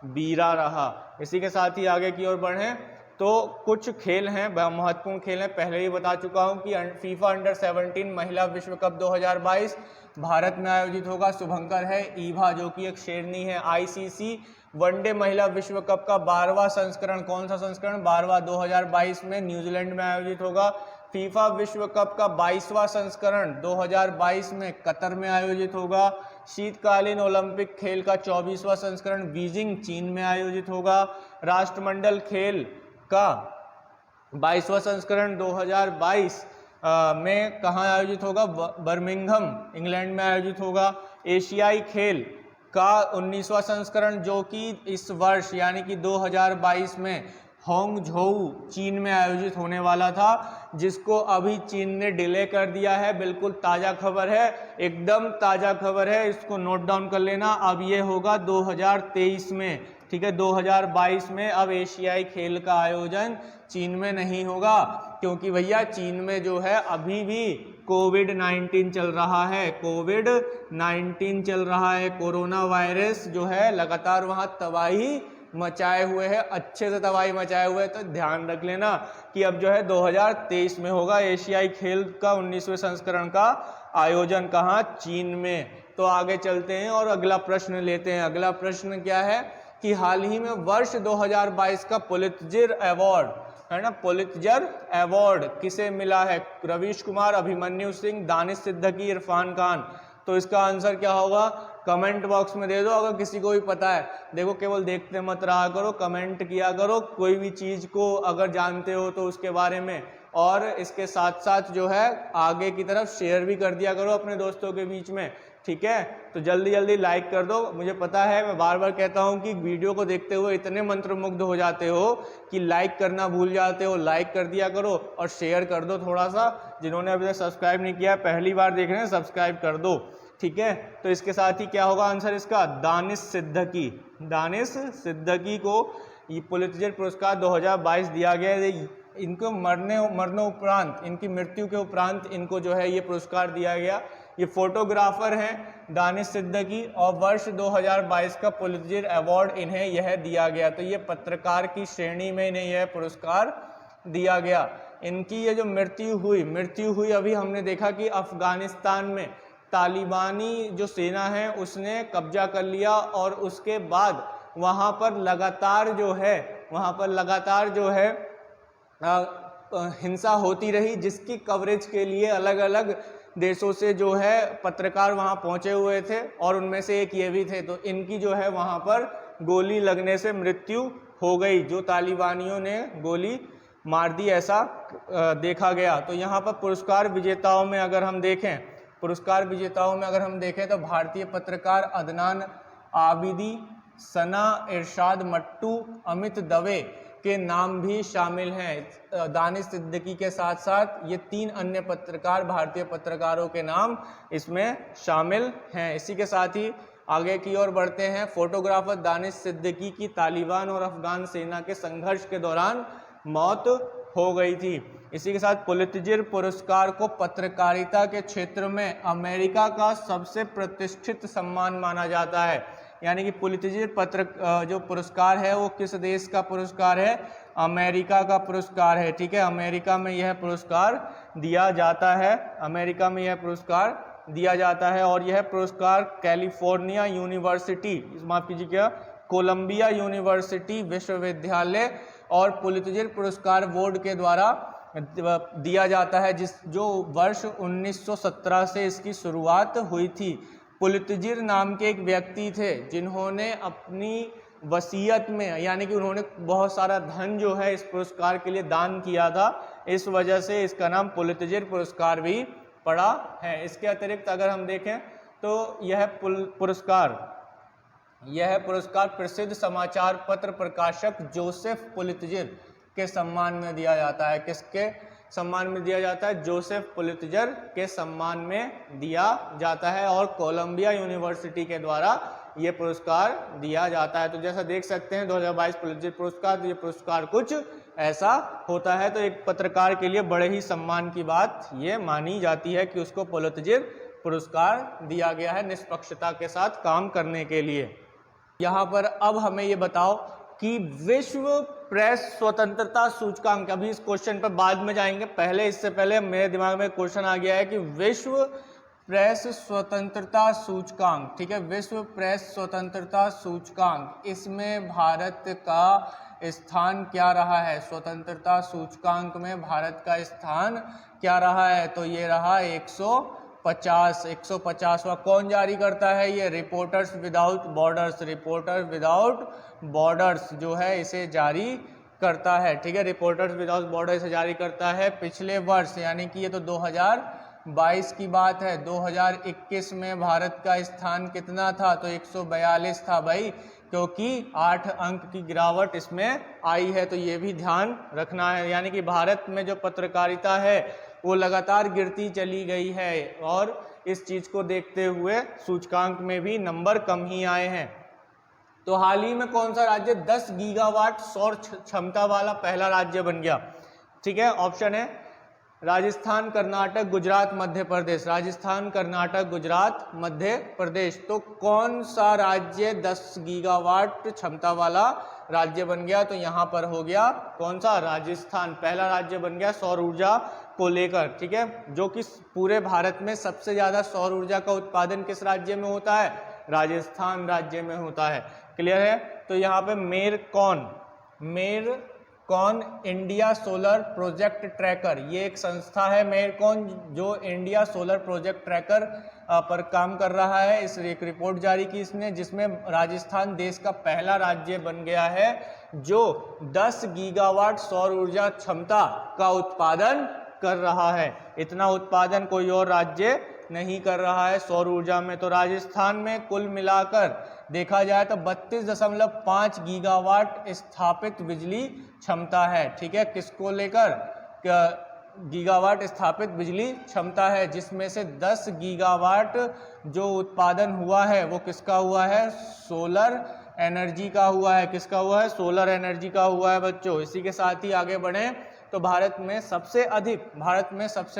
वीरा रहा। इसी के साथ ही आगे की ओर बढ़ें तो कुछ खेल हैं, महत्वपूर्ण खेल हैं। पहले ही बता चुका हूँ कि फीफा अंडर 17 महिला विश्व कप 2022 भारत में आयोजित होगा। शुभंकर है ईवा जो कि एक शेरनी है। ICC वनडे महिला विश्व कप का 12वां संस्करण, कौन सा संस्करण, 12वां 2022 में न्यूजीलैंड में आयोजित होगा। फीफा विश्व कप का 22वां संस्करण 2022 में कतर में आयोजित होगा। शीतकालीन ओलंपिक खेल का 24वां संस्करण बीजिंग चीन में आयोजित होगा। राष्ट्रमंडल खेल का 22वां संस्करण 2022 में कहाँ आयोजित होगा, बर्मिंघम इंग्लैंड में आयोजित होगा। एशियाई खेल का 19वां संस्करण जो कि इस वर्ष यानी कि 2022 में होंगझोऊ चीन में आयोजित होने वाला था, जिसको अभी चीन ने डिले कर दिया है। बिल्कुल ताज़ा खबर है, एकदम ताज़ा खबर है, इसको नोट डाउन कर लेना। अब ये होगा 2023 में, ठीक है, 2022 में अब एशियाई खेल का आयोजन चीन में नहीं होगा, क्योंकि भैया चीन में जो है अभी भी कोविड-19 चल रहा है, कोविड-19 चल रहा है। कोरोना वायरस जो है लगातार वहाँ तबाही मचाए हुए है, अच्छे से तबाही मचाए हुए है। तो ध्यान रख लेना कि अब जो है 2023 में होगा एशियाई खेल का 19वें संस्करण का आयोजन, कहाँ? चीन में। तो आगे चलते हैं और अगला प्रश्न लेते हैं। अगला प्रश्न क्या है कि हाल ही में वर्ष 2022 का पुलित्जर अवार्ड है ना, पुलित्जर अवार्ड किसे मिला है? रवीश कुमार, अभिमन्यु सिंह, दानिश सिद्दीकी, इरफान खान। तो इसका आंसर क्या होगा? कमेंट बॉक्स में दे दो अगर किसी को भी पता है। देखो केवल देखते मत रहा करो, कमेंट किया करो, कोई भी चीज को अगर जानते हो तो उसके बारे में, और इसके साथ साथ जो है आगे की तरफ शेयर भी कर दिया करो अपने दोस्तों के बीच में, ठीक है? तो जल्दी जल्दी लाइक कर दो। मुझे पता है, मैं बार बार कहता हूं कि वीडियो को देखते हुए इतने मंत्रमुग्ध हो जाते हो कि लाइक करना भूल जाते हो। लाइक कर दिया करो और शेयर कर दो थोड़ा सा। जिन्होंने अभी तक सब्सक्राइब नहीं किया, पहली बार देख रहे हैं, सब्सक्राइब कर दो, ठीक है? तो इसके साथ ही क्या होगा आंसर इसका? दानिश सिद्दीकी। दानिश सिद्दीकी को ये पुलित्जर पुरस्कार 2022 दिया गया है। इनको मरने उपरांत, इनकी मृत्यु के उपरांत इनको जो है ये पुरस्कार दिया गया। ये फोटोग्राफर हैं दानिश सिद्दीकी, और वर्ष 2022 का पुलित्जर अवार्ड इन्हें यह दिया गया। तो ये पत्रकार की श्रेणी में इन्हें यह पुरस्कार दिया गया। इनकी ये जो मृत्यु हुई अभी हमने देखा कि अफगानिस्तान में तालिबानी जो सेना है उसने कब्जा कर लिया, और उसके बाद वहाँ पर लगातार जो है हिंसा होती रही, जिसकी कवरेज के लिए अलग अलग देशों से जो है पत्रकार वहाँ पहुँचे हुए थे, और उनमें से एक ये भी थे। तो इनकी जो है वहाँ पर गोली लगने से मृत्यु हो गई, जो तालिबानियों ने गोली मार दी, ऐसा देखा गया। तो यहाँ पर पुरस्कार विजेताओं में अगर हम देखें तो भारतीय पत्रकार अदनान आबिदी, सना इरशाद मट्टू, अमित दवे के नाम भी शामिल हैं। दानिश सिद्दीकी के साथ साथ ये 3 अन्य पत्रकार, भारतीय पत्रकारों के नाम इसमें शामिल हैं। इसी के साथ ही आगे की ओर बढ़ते हैं। फोटोग्राफर दानिश सिद्दीकी की तालिबान और अफगान सेना के संघर्ष के दौरान मौत हो गई थी। इसी के साथ पुलित्जर पुरस्कार को पत्रकारिता के क्षेत्र में अमेरिका का सबसे प्रतिष्ठित सम्मान माना जाता है। यानी कि पुलित्जर जो पुरस्कार है वो किस देश का पुरस्कार है? अमेरिका का पुरस्कार है, ठीक है? अमेरिका में यह पुरस्कार दिया जाता है, अमेरिका में यह पुरस्कार दिया जाता है। और यह पुरस्कार कैलिफोर्निया यूनिवर्सिटी, माफ कीजिएगा, कोलंबिया यूनिवर्सिटी विश्वविद्यालय और पुलित्जर पुरस्कार बोर्ड के द्वारा दिया जाता है, जो वर्ष 1917 से इसकी शुरुआत हुई थी। पुलित्जर नाम के एक व्यक्ति थे जिन्होंने अपनी वसीयत में, यानी कि उन्होंने बहुत सारा धन जो है इस पुरस्कार के लिए दान किया था, इस वजह से इसका नाम पुलित्जर पुरस्कार भी पड़ा है। इसके अतिरिक्त अगर हम देखें तो यह पुरस्कार प्रसिद्ध समाचार पत्र प्रकाशक जोसेफ पुलित्जर के सम्मान में दिया जाता है। किसके सम्मान में दिया जाता है? जोसेफ पुलित्जर के सम्मान में दिया जाता है, और कोलंबिया यूनिवर्सिटी के द्वारा ये पुरस्कार दिया जाता है। तो जैसा देख सकते हैं 2022 पुलित्जर पुरस्कार, तो ये पुरस्कार कुछ ऐसा होता है। तो एक पत्रकार के लिए बड़े ही सम्मान की बात ये मानी जाती है कि उसको पुलित्जर पुरस्कार दिया गया है निष्पक्षता के साथ काम करने के लिए। यहाँ पर अब हमें ये बताओ कि विश्व प्रेस स्वतंत्रता सूचकांक, अभी इस क्वेश्चन पर बाद में जाएंगे, पहले इससे पहले मेरे दिमाग में क्वेश्चन आ गया है कि विश्व प्रेस स्वतंत्रता सूचकांक, ठीक है, विश्व प्रेस स्वतंत्रता सूचकांक, इसमें भारत का स्थान क्या रहा है? स्वतंत्रता सूचकांक में भारत का स्थान क्या रहा है? तो ये रहा 150वां। कौन जारी करता है? ये रिपोर्टर्स विदाउट बॉर्डर्स जो है इसे जारी करता है, ठीक है? रिपोर्टर्स विदाउट बॉर्डर इसे जारी करता है। पिछले वर्ष, यानी कि ये तो 2022 की बात है, 2021 में भारत का स्थान कितना था? तो 142 था भाई, क्योंकि 8 अंक की गिरावट इसमें आई है। तो ये भी ध्यान रखना है, यानी कि भारत में जो पत्रकारिता है वो लगातार गिरती चली गई है, और इस चीज को देखते हुए सूचकांक में भी नंबर कम ही आए हैं। तो हाल ही में कौन सा राज्य 10 गीगावाट सौर क्षमता वाला पहला राज्य बन गया? ठीक है, ऑप्शन है राजस्थान, कर्नाटक, गुजरात, मध्य प्रदेश। राजस्थान, कर्नाटक, गुजरात, मध्य प्रदेश। तो कौन सा राज्य 10 गीगावाट क्षमता वाला राज्य बन गया? तो यहाँ पर हो गया कौन सा? राजस्थान पहला राज्य बन गया सौर ऊर्जा को लेकर, ठीक है। जो कि पूरे भारत में सबसे ज्यादा सौर ऊर्जा का उत्पादन किस राज्य में होता है? राजस्थान राज्य में होता है। क्लियर है? तो यहाँ पे मेरकॉन इंडिया सोलर प्रोजेक्ट ट्रैकर, ये एक संस्था है मेरकॉन जो इंडिया सोलर प्रोजेक्ट ट्रैकर पर काम कर रहा है। इस एक रिपोर्ट जारी की इसने, जिसमें राजस्थान देश का पहला राज्य बन गया है जो 10 गीगावाट सौर ऊर्जा क्षमता का उत्पादन कर रहा है। इतना उत्पादन कोई और राज्य नहीं कर रहा है सौर ऊर्जा में। तो राजस्थान में कुल मिलाकर देखा जाए तो 32.5 गीगावाट स्थापित बिजली क्षमता है, ठीक है। किसको लेकर? गीगावाट स्थापित बिजली क्षमता है, जिसमें से 10 गीगावाट जो उत्पादन हुआ है वो किसका हुआ है? सोलर एनर्जी का हुआ है। किसका हुआ है? सोलर एनर्जी का हुआ है बच्चों। इसी के साथ ही आगे बढ़े तो भारत में सबसे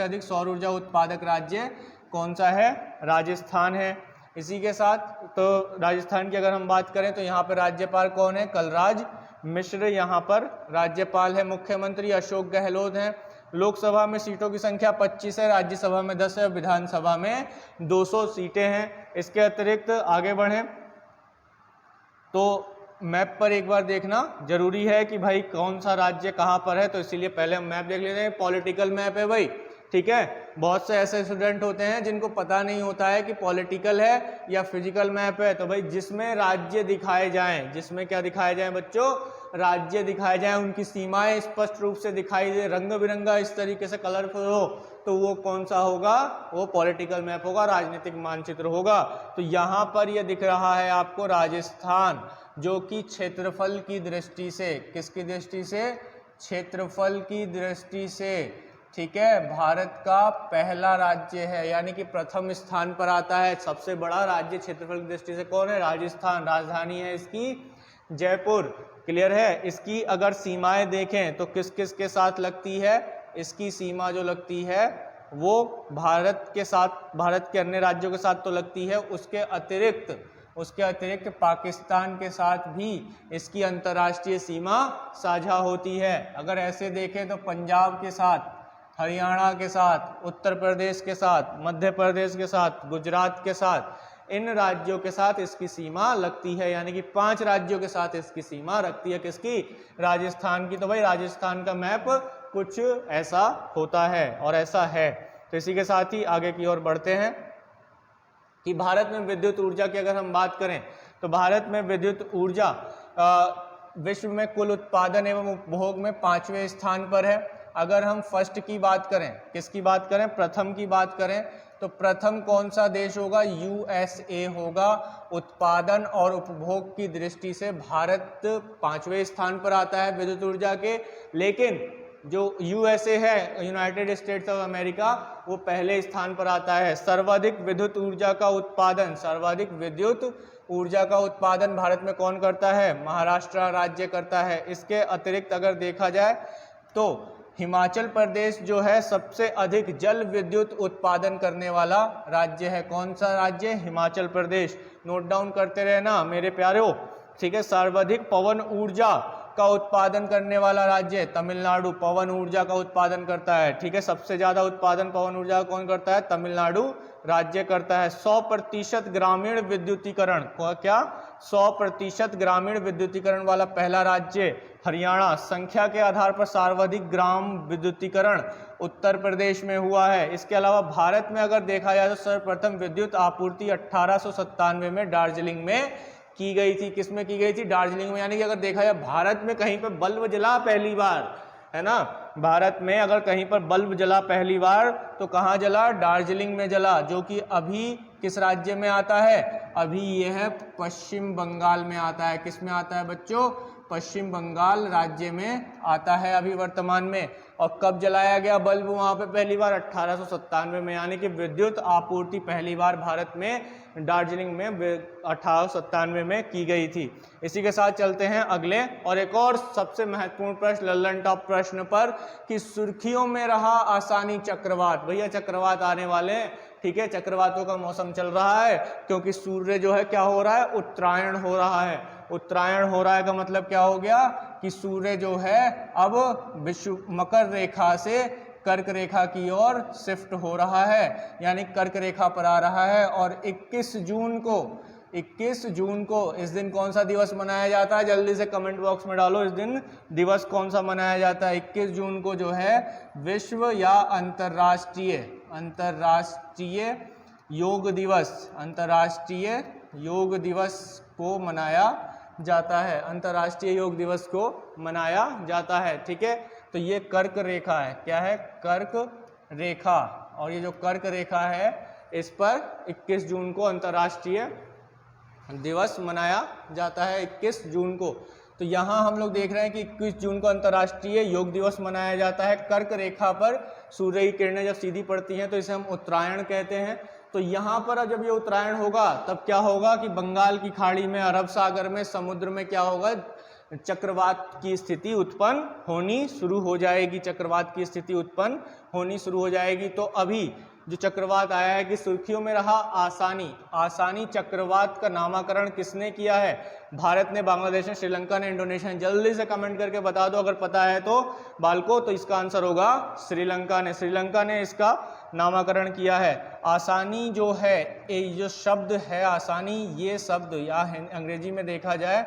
अधिक सौर ऊर्जा उत्पादक राज्य कौन सा है? राजस्थान है। इसी के साथ तो राजस्थान की अगर हम बात करें तो यहाँ पर राज्यपाल कौन है? कलराज मिश्र यहाँ पर राज्यपाल है। मुख्यमंत्री अशोक गहलोत हैं। लोकसभा में सीटों की संख्या 25 है, राज्यसभा में 10 है, विधानसभा में 200 सीटें हैं। इसके अतिरिक्त आगे बढ़ें तो मैप पर एक बार देखना जरूरी है कि भाई कौन सा राज्य कहाँ पर है, तो इसीलिए पहले हम मैप देख लेते हैं। पॉलिटिकल मैप है भाई, ठीक है। बहुत से ऐसे स्टूडेंट होते हैं जिनको पता नहीं होता है कि पॉलिटिकल है या फिजिकल मैप है। तो भाई जिसमें राज्य दिखाए जाएं, जिसमें क्या दिखाए जाएं बच्चों? राज्य दिखाए जाएं, उनकी सीमाएं स्पष्ट रूप से दिखाई दे, रंग बिरंगा इस तरीके से कलरफुल हो, तो वो कौन सा होगा? वो पॉलिटिकल मैप होगा, राजनीतिक मानचित्र होगा। तो यहाँ पर ये दिख रहा है आपको राजस्थान, जो कि क्षेत्रफल की दृष्टि से, किसकी दृष्टि से? क्षेत्रफल की दृष्टि से, ठीक है, भारत का पहला राज्य है, यानी कि प्रथम स्थान पर आता है। सबसे बड़ा राज्य क्षेत्रफल की दृष्टि से कौन है? राजस्थान। राजधानी है इसकी जयपुर। क्लियर है? इसकी अगर सीमाएं देखें तो किस किस के साथ लगती है? इसकी सीमा जो लगती है वो भारत के साथ, भारत के अन्य राज्यों के साथ तो लगती है, उसके अतिरिक्त पाकिस्तान के साथ भी इसकी अंतर्राष्ट्रीय सीमा साझा होती है। अगर ऐसे देखें तो पंजाब के साथ, हरियाणा के साथ, उत्तर प्रदेश के साथ, मध्य प्रदेश के साथ, गुजरात के साथ, इन राज्यों के साथ इसकी सीमा लगती है, यानी कि 5 राज्यों के साथ इसकी सीमा रखती है। किसकी? राजस्थान की। तो भाई राजस्थान का मैप कुछ ऐसा होता है और ऐसा है। तो इसी के साथ ही आगे की ओर बढ़ते हैं कि भारत में विद्युत ऊर्जा की अगर हम बात करें तो भारत में विद्युत ऊर्जा विश्व में कुल उत्पादन एवं उपभोग में 5वें स्थान पर है। अगर हम फर्स्ट की बात करें, किसकी बात करें? प्रथम की बात करें तो प्रथम कौन सा देश होगा? यूएसए होगा। उत्पादन और उपभोग की दृष्टि से भारत 5वें स्थान पर आता है विद्युत ऊर्जा के, लेकिन जो यूएसए है, यूनाइटेड स्टेट्स ऑफ अमेरिका, वो पहले स्थान पर आता है। सर्वाधिक विद्युत ऊर्जा का उत्पादन भारत में कौन करता है? महाराष्ट्र राज्य करता है। इसके अतिरिक्त अगर देखा जाए तो हिमाचल प्रदेश जो है सबसे अधिक जल विद्युत उत्पादन करने वाला राज्य है। कौन सा राज्य? हिमाचल प्रदेश। नोट डाउन करते रहना मेरे प्यारों, ठीक है। सर्वाधिक पवन ऊर्जा का उत्पादन करने वाला राज्य तमिलनाडु, पवन ऊर्जा का उत्पादन करता है, ठीक है। सबसे ज्यादा उत्पादन पवन ऊर्जा कौन करता है? तमिलनाडु राज्य करता है। 100% ग्रामीण विद्युतीकरण, क्या 100% ग्रामीण विद्युतीकरण वाला पहला राज्य हरियाणा। संख्या के आधार पर सर्वाधिक ग्राम विद्युतीकरण उत्तर प्रदेश में हुआ है। इसके अलावा भारत में अगर देखा जाए तो सर्वप्रथम विद्युत आपूर्ति 1897 में दार्जिलिंग में की गई थी। किसमें की गई थी? दार्जिलिंग में। यानी कि अगर देखा जाए भारत में कहीं पर बल्ब जला पहली बार, है ना, भारत में अगर कहीं पर बल्ब जला पहली बार तो कहाँ जला? दार्जिलिंग में जला, जो कि अभी किस राज्य में आता है? अभी यह है पश्चिम बंगाल में आता है। किस में आता है बच्चों? पश्चिम बंगाल राज्य में आता है अभी वर्तमान में। और कब जलाया गया बल्ब वहाँ पे पहली बार? 1897 में, यानी कि विद्युत आपूर्ति पहली बार भारत में दार्जिलिंग में 1897 में की गई थी। इसी के साथ चलते हैं अगले और एक और सबसे महत्वपूर्ण प्रश्न, लल्लन टॉप प्रश्न पर, कि सुर्खियों में रहा आसानी चक्रवात। भैया चक्रवात आने वाले हैं, ठीक है, चक्रवातों का मौसम चल रहा है, क्योंकि सूर्य जो है क्या हो रहा है? उत्तरायण हो रहा है। उत्तरायण हो रहा है का मतलब क्या हो गया कि सूर्य जो है अब विश्व मकर रेखा से कर्क रेखा की ओर शिफ्ट हो रहा है, यानी कर्क रेखा पर आ रहा है। और 21 जून को इस दिन कौन सा दिवस मनाया जाता है? जल्दी से कमेंट बॉक्स में डालो, इस दिन दिवस कौन सा मनाया जाता है? 21 जून को जो है विश्व या अंतर्राष्ट्रीय योग दिवस को मनाया जाता है। अंतर्राष्ट्रीय योग दिवस को मनाया जाता है, ठीक है। तो ये कर्क रेखा है, क्या है? कर्क रेखा। और ये जो कर्क रेखा है इस पर 21 जून को अंतर्राष्ट्रीय दिवस मनाया जाता है, 21 जून को। तो यहाँ हम लोग देख रहे हैं कि 21 जून को अंतर्राष्ट्रीय योग दिवस मनाया जाता है। कर्क रेखा पर सूर्य की किरणें जब सीधी पड़ती हैं तो इसे हम उत्तरायण कहते हैं। तो यहाँ पर अब जब ये उत्तरायण होगा तब क्या होगा कि बंगाल की खाड़ी में, अरब सागर में, समुद्र में क्या होगा? चक्रवात की स्थिति उत्पन्न होनी शुरू हो जाएगी। चक्रवात की स्थिति उत्पन्न होनी शुरू हो जाएगी। तो अभी जो चक्रवात आया है कि सुर्खियों में रहा आसानी चक्रवात का नामकरण किसने किया है? भारत ने, बांग्लादेश ने, श्रीलंका ने, इंडोनेशिया ने। जल्दी से कमेंट करके बता दो अगर पता है तो बालको। तो इसका आंसर होगा श्रीलंका ने इसका नामकरण किया है। आसानी जो है, ये जो शब्द है आसानी, ये शब्द या अंग्रेजी में देखा जाए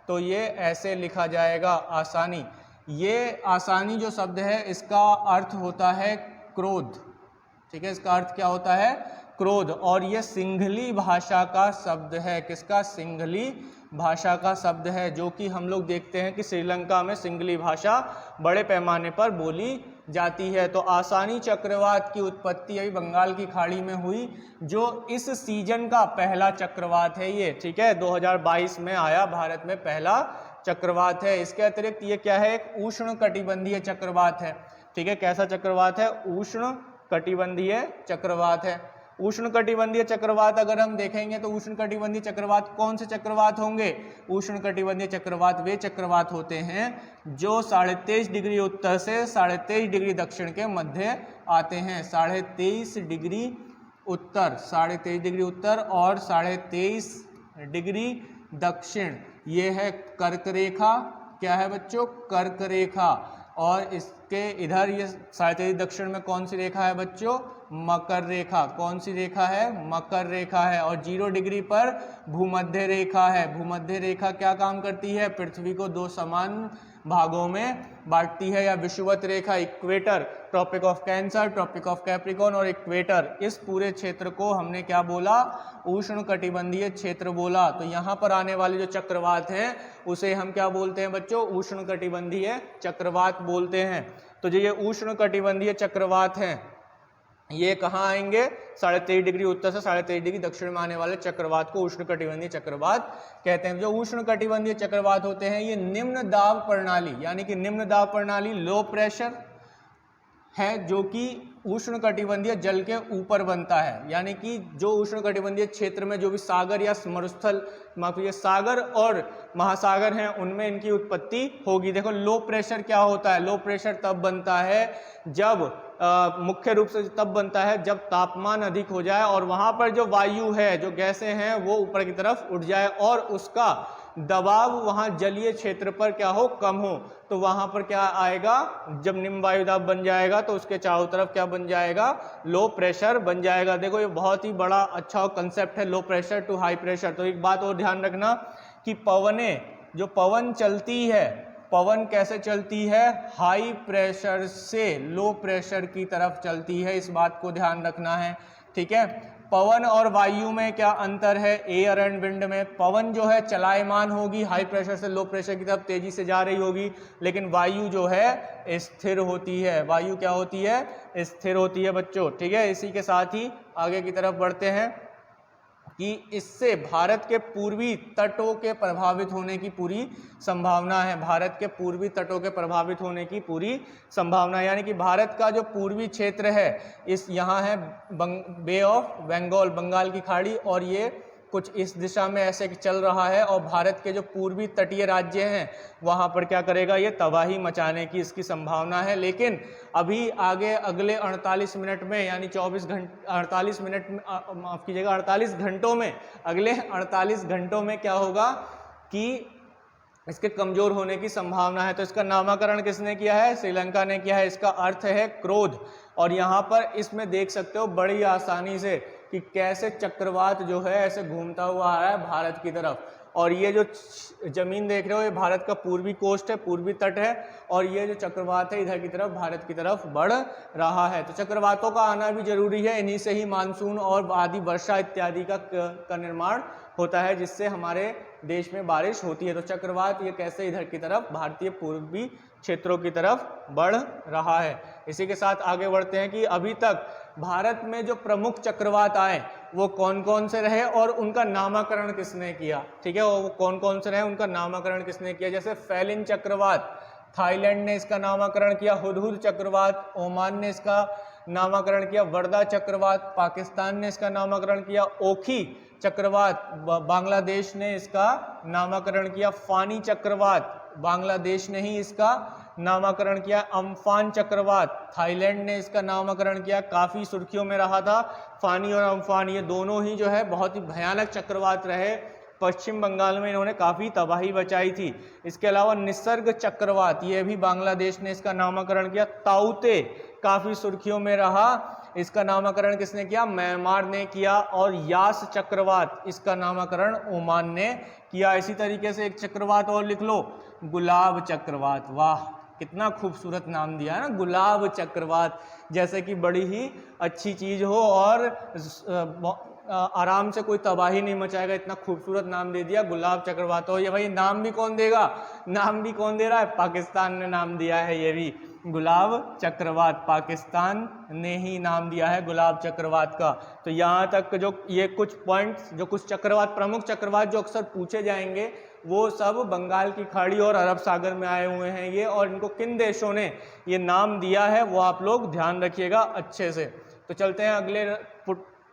तो ये ऐसे लिखा जाएगा आसानी। ये आसानी जो शब्द है इसका अर्थ होता है क्रोध, ठीक है। इसका अर्थ क्या होता है? क्रोध। और ये सिंघली भाषा का शब्द है। किसका? सिंघली भाषा का शब्द है, जो कि हम लोग देखते हैं कि श्रीलंका में सिंघली भाषा बड़े पैमाने पर बोली जाती है। तो आसानी चक्रवात की उत्पत्ति अभी बंगाल की खाड़ी में हुई, जो इस सीजन का पहला चक्रवात है ये, ठीक है। 2022 में आया भारत में पहला चक्रवात है। इसके अतिरिक्त ये क्या है? एक उष्ण कटिबंधीय चक्रवात है, ठीक है। कैसा चक्रवात है? उष्ण कटिबंधीय चक्रवात है। उष्ण कटिबंधीय चक्रवात अगर हम देखेंगे तो उष्ण कटिबंधीय चक्रवात कौन से चक्रवात होंगे? उष्ण कटिबंधीय चक्रवात वे चक्रवात होते हैं जो 23.5 डिग्री उत्तर से 23.5 डिग्री दक्षिण के मध्य आते हैं। 23.5 डिग्री उत्तर, 23.5 डिग्री उत्तर और 23.5 डिग्री दक्षिण, ये है कर्क रेखा। क्या है बच्चों? कर्क रेखा। और इसके इधर ये 23.5 दक्षिण में कौन सी रेखा है बच्चों? मकर रेखा। कौन सी रेखा है? मकर रेखा है। और 0 डिग्री पर भूमध्य रेखा है। भूमध्य रेखा क्या काम करती है? पृथ्वी को 2 समान भागों में बांटती है। या विषुवत रेखा, equator, tropic of Cancer, tropic of Capricorn और इक्वेटर, इस पूरे क्षेत्र को हमने क्या बोला? उष्ण कटिबंधीय क्षेत्र बोला। तो यहाँ पर आने वाले जो चक्रवात हैं उसे हम क्या बोलते हैं बच्चों? उष्ण कटिबंधीय चक्रवात बोलते हैं। तो जो ये उष्ण कटिबंधीय चक्रवात हैं ये कहाँ आएंगे? 23.5 डिग्री उत्तर से 23.5 डिग्री दक्षिण में आने वाले चक्रवात को उष्ण कटिबंधीय चक्रवात कहते हैं। जो उष्ण कटिबंधीय चक्रवात होते हैं ये निम्न दाब प्रणाली, यानी कि निम्न दाब प्रणाली, लो प्रेशर है, जो कि उष्ण कटिबंधीय जल के ऊपर बनता है। यानी कि जो उष्ण कटिबंधीय क्षेत्र में जो भी सागर या मरुस्थल, सागर और महासागर हैं उनमें इनकी उत्पत्ति होगी। देखो लो प्रेशर क्या होता है? लो प्रेशर तब बनता है जब मुख्य रूप से तब बनता है जब तापमान अधिक हो जाए और वहां पर जो वायु है, जो गैसें हैं वो ऊपर की तरफ उठ जाए और उसका दबाव वहां जलीय क्षेत्र पर क्या हो? कम हो। तो वहां पर क्या आएगा? जब निम्न वायुदाब बन जाएगा तो उसके चारों तरफ क्या बन जाएगा? लो प्रेशर बन जाएगा। देखो ये बहुत ही बड़ा अच्छा कंसेप्ट है, low pressure to high pressure. तो एक बात और ध्यान रखना कि जो पवन चलती है, पवन कैसे चलती है? हाई प्रेशर से लो प्रेशर की तरफ चलती है। इस बात को ध्यान रखना है, ठीक है। पवन और वायु में क्या अंतर है? एयर एंड विंड में पवन जो है चलायमान होगी, हाई प्रेशर से लो प्रेशर की तरफ तेजी से जा रही होगी, लेकिन वायु जो है स्थिर होती है। वायु क्या होती है? स्थिर होती है बच्चों, ठीक है। इसी के साथ ही आगे की तरफ बढ़ते हैं कि इससे भारत के पूर्वी तटों के प्रभावित होने की पूरी संभावना है। भारत के पूर्वी तटों के प्रभावित होने की पूरी संभावना, यानी कि भारत का जो पूर्वी क्षेत्र है इस यहाँ है बे ऑफ बंगाल, बंगाल की खाड़ी, और ये कुछ इस दिशा में ऐसे चल रहा है और भारत के जो पूर्वी तटीय राज्य हैं वहाँ पर क्या करेगा, ये तबाही मचाने की इसकी संभावना है। लेकिन अभी आगे अगले 48 मिनट में, यानी 48 मिनट में, माफ़ कीजिएगा 48 घंटों में, अगले 48 घंटों में क्या होगा कि इसके कमज़ोर होने की संभावना है। तो इसका नामकरण किसने किया है, श्रीलंका ने किया है। इसका अर्थ है क्रोध, और यहाँ पर इसमें देख सकते हो बड़ी आसानी से कि कैसे चक्रवात जो है ऐसे घूमता हुआ आ रहा है भारत की तरफ, और ये जो जमीन देख रहे हो ये भारत का पूर्वी कोस्ट है, पूर्वी तट है, और ये जो चक्रवात है इधर की तरफ भारत की तरफ बढ़ रहा है। तो चक्रवातों का आना भी जरूरी है, इन्हीं से ही मानसून और आदि वर्षा इत्यादि का निर्माण होता है, जिससे हमारे देश में बारिश होती है। तो चक्रवात ये कैसे इधर की तरफ भारतीय पूर्वी क्षेत्रों की तरफ बढ़ रहा है। इसी के साथ आगे बढ़ते हैं कि अभी तक भारत में जो प्रमुख चक्रवात आए वो कौन कौन से रहे और उनका नामकरण किसने किया। ठीक है, वो कौन कौन से रहे, उनका नामकरण किसने किया। जैसे फैलिन चक्रवात, थाईलैंड ने इसका नामकरण किया। हुदहुद चक्रवात, ओमान ने इसका नामकरण किया। वर्दा चक्रवात, पाकिस्तान ने इसका नामकरण किया। ओखी चक्रवात, बांग्लादेश ने इसका नामकरण किया। फानी चक्रवात, बांग्लादेश ने ही इसका नामकरण किया। अम्फान चक्रवात, थाईलैंड ने इसका नामकरण किया। काफ़ी सुर्खियों में रहा था फानी और अम्फान, ये दोनों ही जो है बहुत ही भयानक चक्रवात रहे। पश्चिम बंगाल में इन्होंने काफ़ी तबाही बचाई थी। इसके अलावा निसर्ग चक्रवात, ये भी बांग्लादेश ने इसका नामकरण किया। ताउते काफ़ी सुर्खियों में रहा, इसका नामकरण किसने किया, म्यांमार ने किया। और यास चक्रवात, इसका नामकरण ओमान ने किया। इसी तरीके से एक चक्रवात और लिख लो, गुलाब चक्रवात। वाह, कितना खूबसूरत नाम दिया है ना, गुलाब चक्रवात, जैसे कि बड़ी ही अच्छी चीज़ हो और आराम से कोई तबाही नहीं मचाएगा, इतना खूबसूरत नाम दे दिया गुलाब चक्रवात। हो ये भाई नाम भी कौन देगा, नाम भी कौन दे रहा है, पाकिस्तान ने नाम दिया है। ये भी गुलाब चक्रवात पाकिस्तान ने ही नाम दिया है गुलाब चक्रवात का। तो यहाँ तक जो ये कुछ पॉइंट्स, जो कुछ चक्रवात, प्रमुख चक्रवात जो अक्सर पूछे जाएंगे, वो सब बंगाल की खाड़ी और अरब सागर में आए हुए हैं ये, और इनको किन देशों ने ये नाम दिया है वो आप लोग ध्यान रखिएगा अच्छे से। तो चलते हैं अगले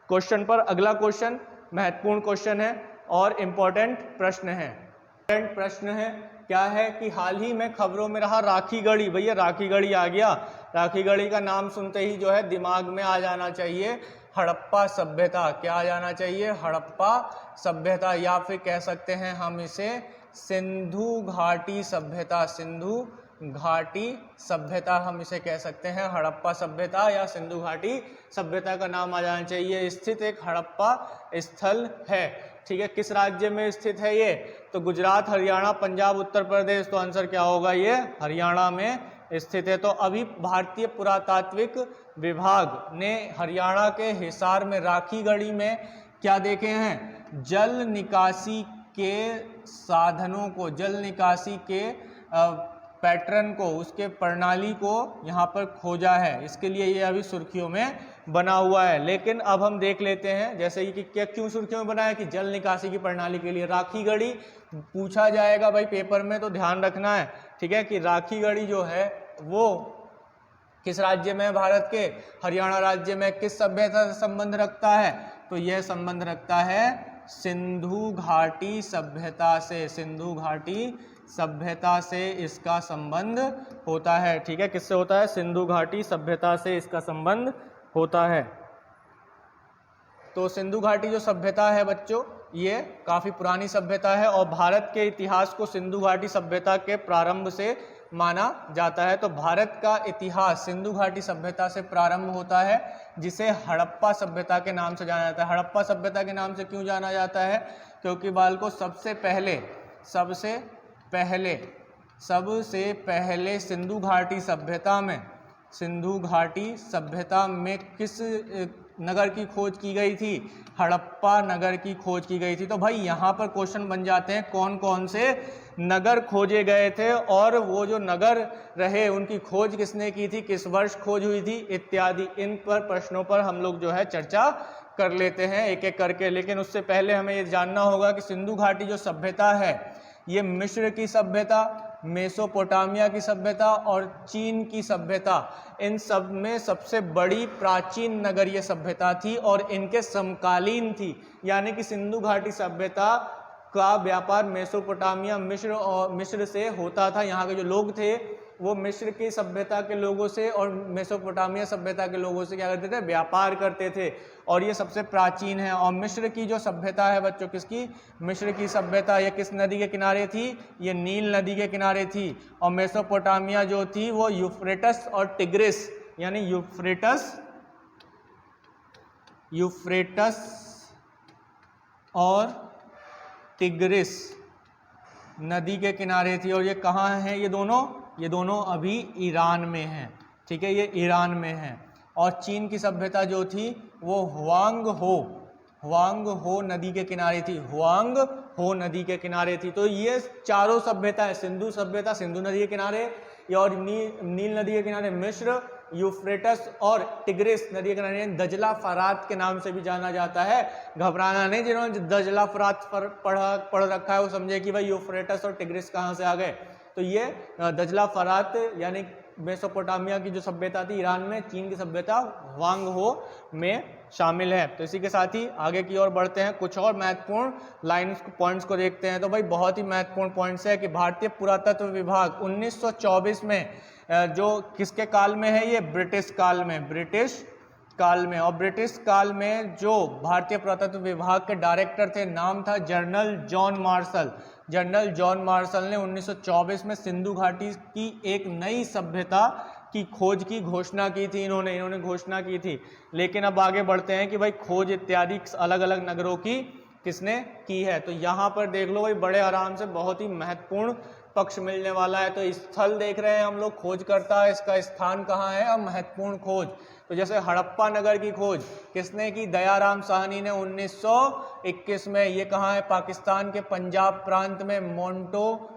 क्वेश्चन पर। अगला क्वेश्चन महत्वपूर्ण क्वेश्चन है और इम्पोर्टेंट प्रश्न है। इम्पोर्टेंट प्रश्न है क्या है कि हाल ही में खबरों में रहा राखी गढ़ी। भैया राखी गढ़ी आ गया, राखी गढ़ी का नाम सुनते ही जो है दिमाग में आ जाना चाहिए हड़प्पा सभ्यता। क्या आ जाना चाहिए, हड़प्पा सभ्यता, या फिर कह सकते हैं हम इसे सिंधु घाटी सभ्यता। सिंधु घाटी सभ्यता हम इसे कह सकते हैं, हड़प्पा सभ्यता या सिंधु घाटी सभ्यता का नाम आ जाना चाहिए। स्थित एक हड़प्पा स्थल है। ठीक है, किस राज्य में स्थित है ये, तो गुजरात, हरियाणा, पंजाब, उत्तर प्रदेश। तो आंसर क्या होगा, ये हरियाणा में स्थित है। तो अभी भारतीय पुरातात्विक विभाग ने हरियाणा के हिसार में राखी गढ़ी में क्या देखे हैं, जल निकासी के साधनों को, जल निकासी के पैटर्न को, उसके प्रणाली को यहाँ पर खोजा है। इसके लिए ये अभी सुर्खियों में बना हुआ है। लेकिन अब हम देख लेते हैं जैसे कि क्या, क्यों सुर्खियों में बना है, कि जल निकासी की प्रणाली के लिए। राखी गढ़ी पूछा जाएगा भाई पेपर में, तो ध्यान रखना है। ठीक है, कि राखी गढ़ी जो है वो किस राज्य में, भारत के हरियाणा राज्य में, किस सभ्यता से संबंध रखता है, तो यह संबंध रखता है सिंधु घाटी सभ्यता से। सिंधु घाटी सभ्यता से इसका संबंध होता है। ठीक है, किससे होता है, सिंधु घाटी सभ्यता से इसका संबंध होता है। तो सिंधु घाटी जो सभ्यता है बच्चों, ये काफ़ी पुरानी सभ्यता है और भारत के इतिहास को सिंधु घाटी सभ्यता के प्रारंभ से माना जाता है। तो भारत का इतिहास सिंधु घाटी सभ्यता से प्रारंभ होता है, जिसे हड़प्पा सभ्यता के नाम से जाना जाता है। हड़प्पा सभ्यता के नाम से क्यों जाना जाता है, क्योंकि बालकों सबसे पहले सिंधु घाटी सभ्यता में किस नगर की खोज की गई थी, हड़प्पा नगर की खोज की गई थी। तो भाई यहाँ पर क्वेश्चन बन जाते हैं कौन कौन से नगर खोजे गए थे और वो जो नगर रहे उनकी खोज किसने की थी, किस वर्ष खोज हुई थी इत्यादि। इन पर प्रश्नों पर हम लोग जो है चर्चा कर लेते हैं एक एक करके, लेकिन उससे पहले हमें ये जानना होगा कि सिंधु घाटी जो सभ्यता है ये मिस्र की सभ्यता, मेसोपोटामिया की सभ्यता और चीन की सभ्यता, इन सब में सबसे बड़ी प्राचीन नगरीय सभ्यता थी और इनके समकालीन थी। यानी कि सिंधु घाटी सभ्यता का व्यापार मेसोपोटामिया मिस्र से होता था। यहाँ के जो लोग थे वो मिस्र की सभ्यता के लोगों से और मेसोपोटामिया सभ्यता के लोगों से क्या करते थे, व्यापार करते थे, और ये सबसे प्राचीन है। और मिस्र की जो सभ्यता है बच्चों, किसकी, मिस्र की सभ्यता, ये किस नदी के किनारे थी, ये नील नदी के किनारे थी। और मेसोपोटामिया जो थी वो यूफ्रेटस और टिग्रिस, यानी यूफ्रेटस और टिग्रिस नदी के किनारे थी। और ये कहाँ है, ये दोनों अभी ईरान में हैं, ठीक है, ये ईरान में हैं। और चीन की सभ्यता जो थी वो हुआंग हो नदी के किनारे थी, हुआंग हो नदी के किनारे थी। तो ये चारों सभ्यता, सिंधु सभ्यता सिंधु नदी के किनारे, और नील नदी के किनारे मिस्र, यूफ्रेटस और टिग्रिस नदी के किनारे, दजला फरात के नाम से भी जाना जाता है। घबराना नहीं, जिन्होंने दजला फरात पढ़ रखा है वो समझे कि भाई यूफ्रेटस और टिग्रिस कहाँ से आ गए। तो ये दजला फरात यानी मेसोपोटामिया की जो सभ्यता थी ईरान में, चीन की सभ्यता हुआंग हो में शामिल है। तो इसी के साथ ही आगे की ओर बढ़ते हैं, कुछ और महत्वपूर्ण लाइन्स पॉइंट्स को देखते हैं। तो भाई बहुत ही महत्वपूर्ण पॉइंट्स है कि भारतीय पुरातत्व विभाग 1924 में जो किसके काल में है, ये ब्रिटिश काल में, और ब्रिटिश काल में जो भारतीय पुरातत्व विभाग के डायरेक्टर थे, नाम था जनरल जॉन मार्शल ने 1924 में सिंधु घाटी की एक नई सभ्यता की खोज की घोषणा की थी। इन्होंने घोषणा की थी। लेकिन अब आगे बढ़ते हैं कि भाई खोज इत्यादि अलग अलग नगरों की किसने की है। तो यहाँ पर देख लो भाई बड़े आराम से बहुत ही महत्वपूर्ण पक्ष मिलने वाला है। तो स्थल देख रहे हैं हम लोग, खोजकर्ता, इसका स्थान कहाँ है, और महत्वपूर्ण खोज। तो जैसे हड़प्पा नगर की खोज किसने की, दयाराम साहनी ने 1921 में। ये कहाँ है, पाकिस्तान के पंजाब प्रांत में मोंटोगोमरी